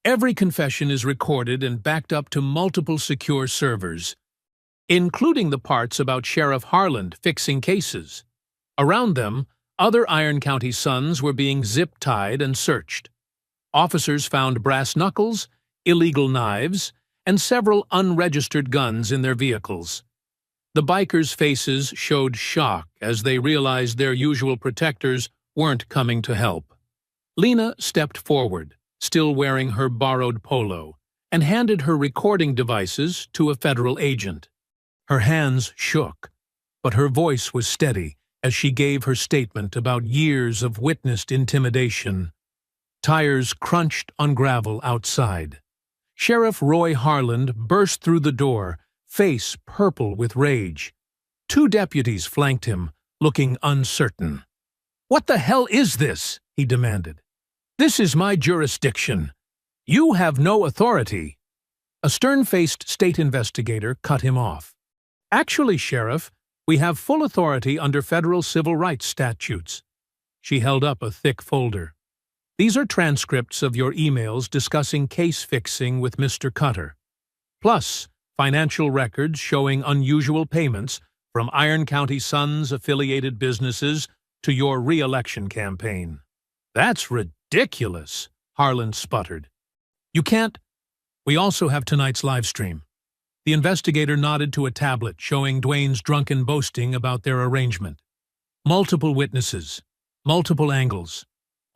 Every confession is recorded and backed up to multiple secure servers, including the parts about Sheriff Harland fixing cases. Around them, other Iron County sons were being zip-tied and searched. Officers found brass knuckles, illegal knives, and several unregistered guns in their vehicles. The bikers' faces showed shock as they realized their usual protectors weren't coming to help. Lena stepped forward, still wearing her borrowed polo, and handed her recording devices to a federal agent. Her hands shook, but her voice was steady as she gave her statement about years of witnessed intimidation. Tires crunched on gravel outside. Sheriff Roy Harland burst through the door, face purple with rage. Two deputies flanked him, looking uncertain. "What the hell is this?" he demanded. "This is my jurisdiction. You have no authority." A stern-faced state investigator cut him off. "Actually, Sheriff, we have full authority under federal civil rights statutes." She held up a thick folder. "These are transcripts of your emails discussing case fixing with Mr. Cutter, plus financial records showing unusual payments from Iron County Sons affiliated businesses to your re-election campaign." "That's ridiculous," Harland sputtered. "You can't—" "We also have tonight's live stream." The investigator nodded to a tablet showing Dwayne's drunken boasting about their arrangement. Multiple witnesses, multiple angles,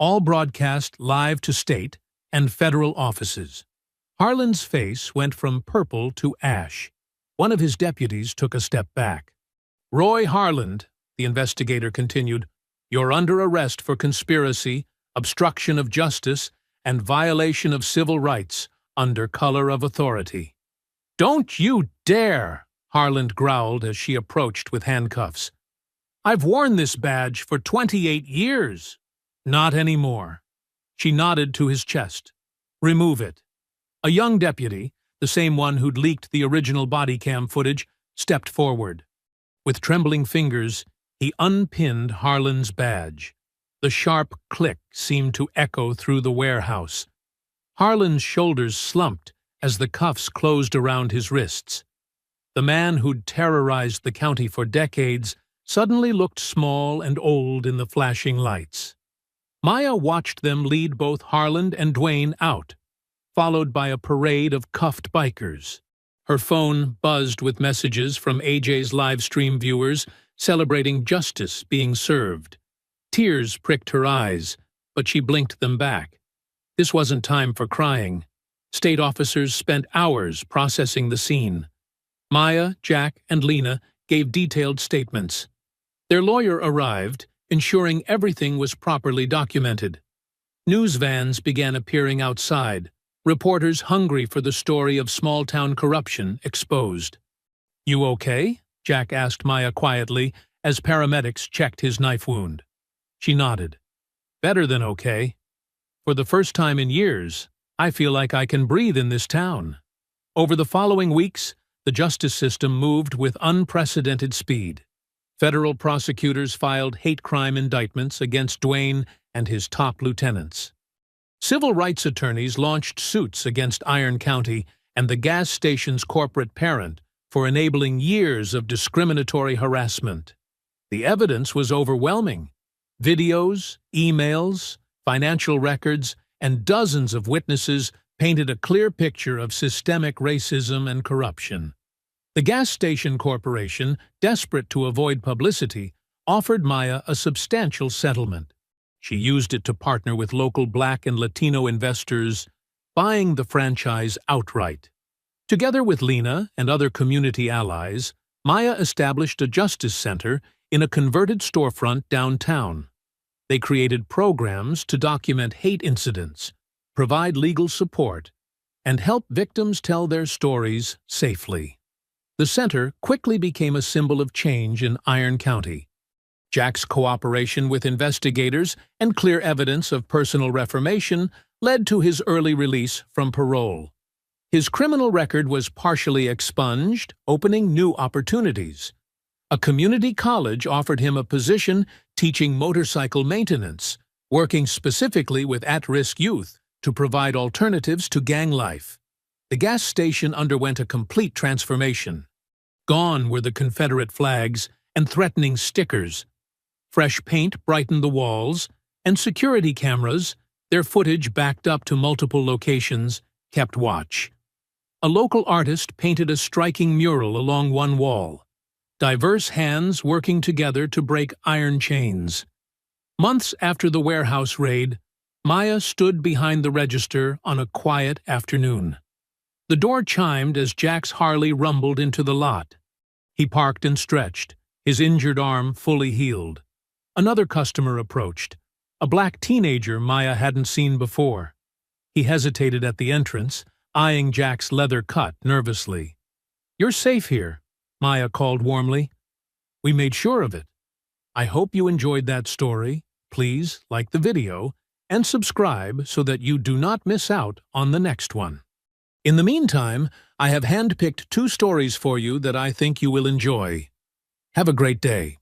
all broadcast live to state and federal offices. Harland's face went from purple to ash. One of his deputies took a step back. "Roy Harland," the investigator continued, "you're under arrest for conspiracy, obstruction of justice, and violation of civil rights under color of authority." "Don't you dare!" Harland growled as she approached with handcuffs. "I've worn this badge for 28 years." "Not anymore." She nodded to his chest. "Remove it." A young deputy, the same one who'd leaked the original body cam footage, stepped forward. With trembling fingers, he unpinned Harland's badge. The sharp click seemed to echo through the warehouse. Harland's shoulders slumped as the cuffs closed around his wrists. The man who'd terrorized the county for decades suddenly looked small and old in the flashing lights. Maya watched them lead both Harland and Dwayne out, followed by a parade of cuffed bikers. Her phone buzzed with messages from AJ's live stream viewers celebrating justice being served. Tears pricked her eyes, but she blinked them back. This wasn't time for crying. State officers spent hours processing the scene. Maya, Jack, and Lena gave detailed statements. Their lawyer arrived, ensuring everything was properly documented. News vans began appearing outside, reporters hungry for the story of small-town corruption exposed. "You okay?" Jack asked Maya quietly as paramedics checked his knife wound. She nodded. "Better than okay. For the first time in years, I feel like I can breathe in this town." Over the following weeks, the justice system moved with unprecedented speed. Federal prosecutors filed hate crime indictments against Dwayne and his top lieutenants. Civil rights attorneys launched suits against Iron County and the gas station's corporate parent for enabling years of discriminatory harassment. The evidence was overwhelming, Videos, emails, financial records, and dozens of witnesses painted a clear picture of systemic racism and corruption. The gas station corporation, desperate to avoid publicity, offered Maya a substantial settlement. She used it to partner with local Black and Latino investors, buying the franchise outright. Together with Lena and other community allies, Maya established a justice center in a converted storefront downtown. They created programs to document hate incidents, provide legal support, and help victims tell their stories safely. The center quickly became a symbol of change in Iron County. Jack's cooperation with investigators and clear evidence of personal reformation led to his early release from parole. His criminal record was partially expunged, opening new opportunities. A community college offered him a position teaching motorcycle maintenance, working specifically with at-risk youth to provide alternatives to gang life. The gas station underwent a complete transformation. Gone were the Confederate flags and threatening stickers. Fresh paint brightened the walls, and security cameras, their footage backed up to multiple locations, kept watch. A local artist painted a striking mural along one wall, diverse hands working together to break iron chains. Months after the warehouse raid, Maya stood behind the register on a quiet afternoon. The door chimed as Jack's Harley rumbled into the lot. He parked and stretched, his injured arm fully healed. Another customer approached, a black teenager Maya hadn't seen before. He hesitated at the entrance, eyeing Jack's leather cut nervously. "You're safe here," Maya called warmly. "We made sure of it." I hope you enjoyed that story. Please like the video and subscribe so that you do not miss out on the next one. In the meantime, I have handpicked 2 stories for you that I think you will enjoy. Have a great day.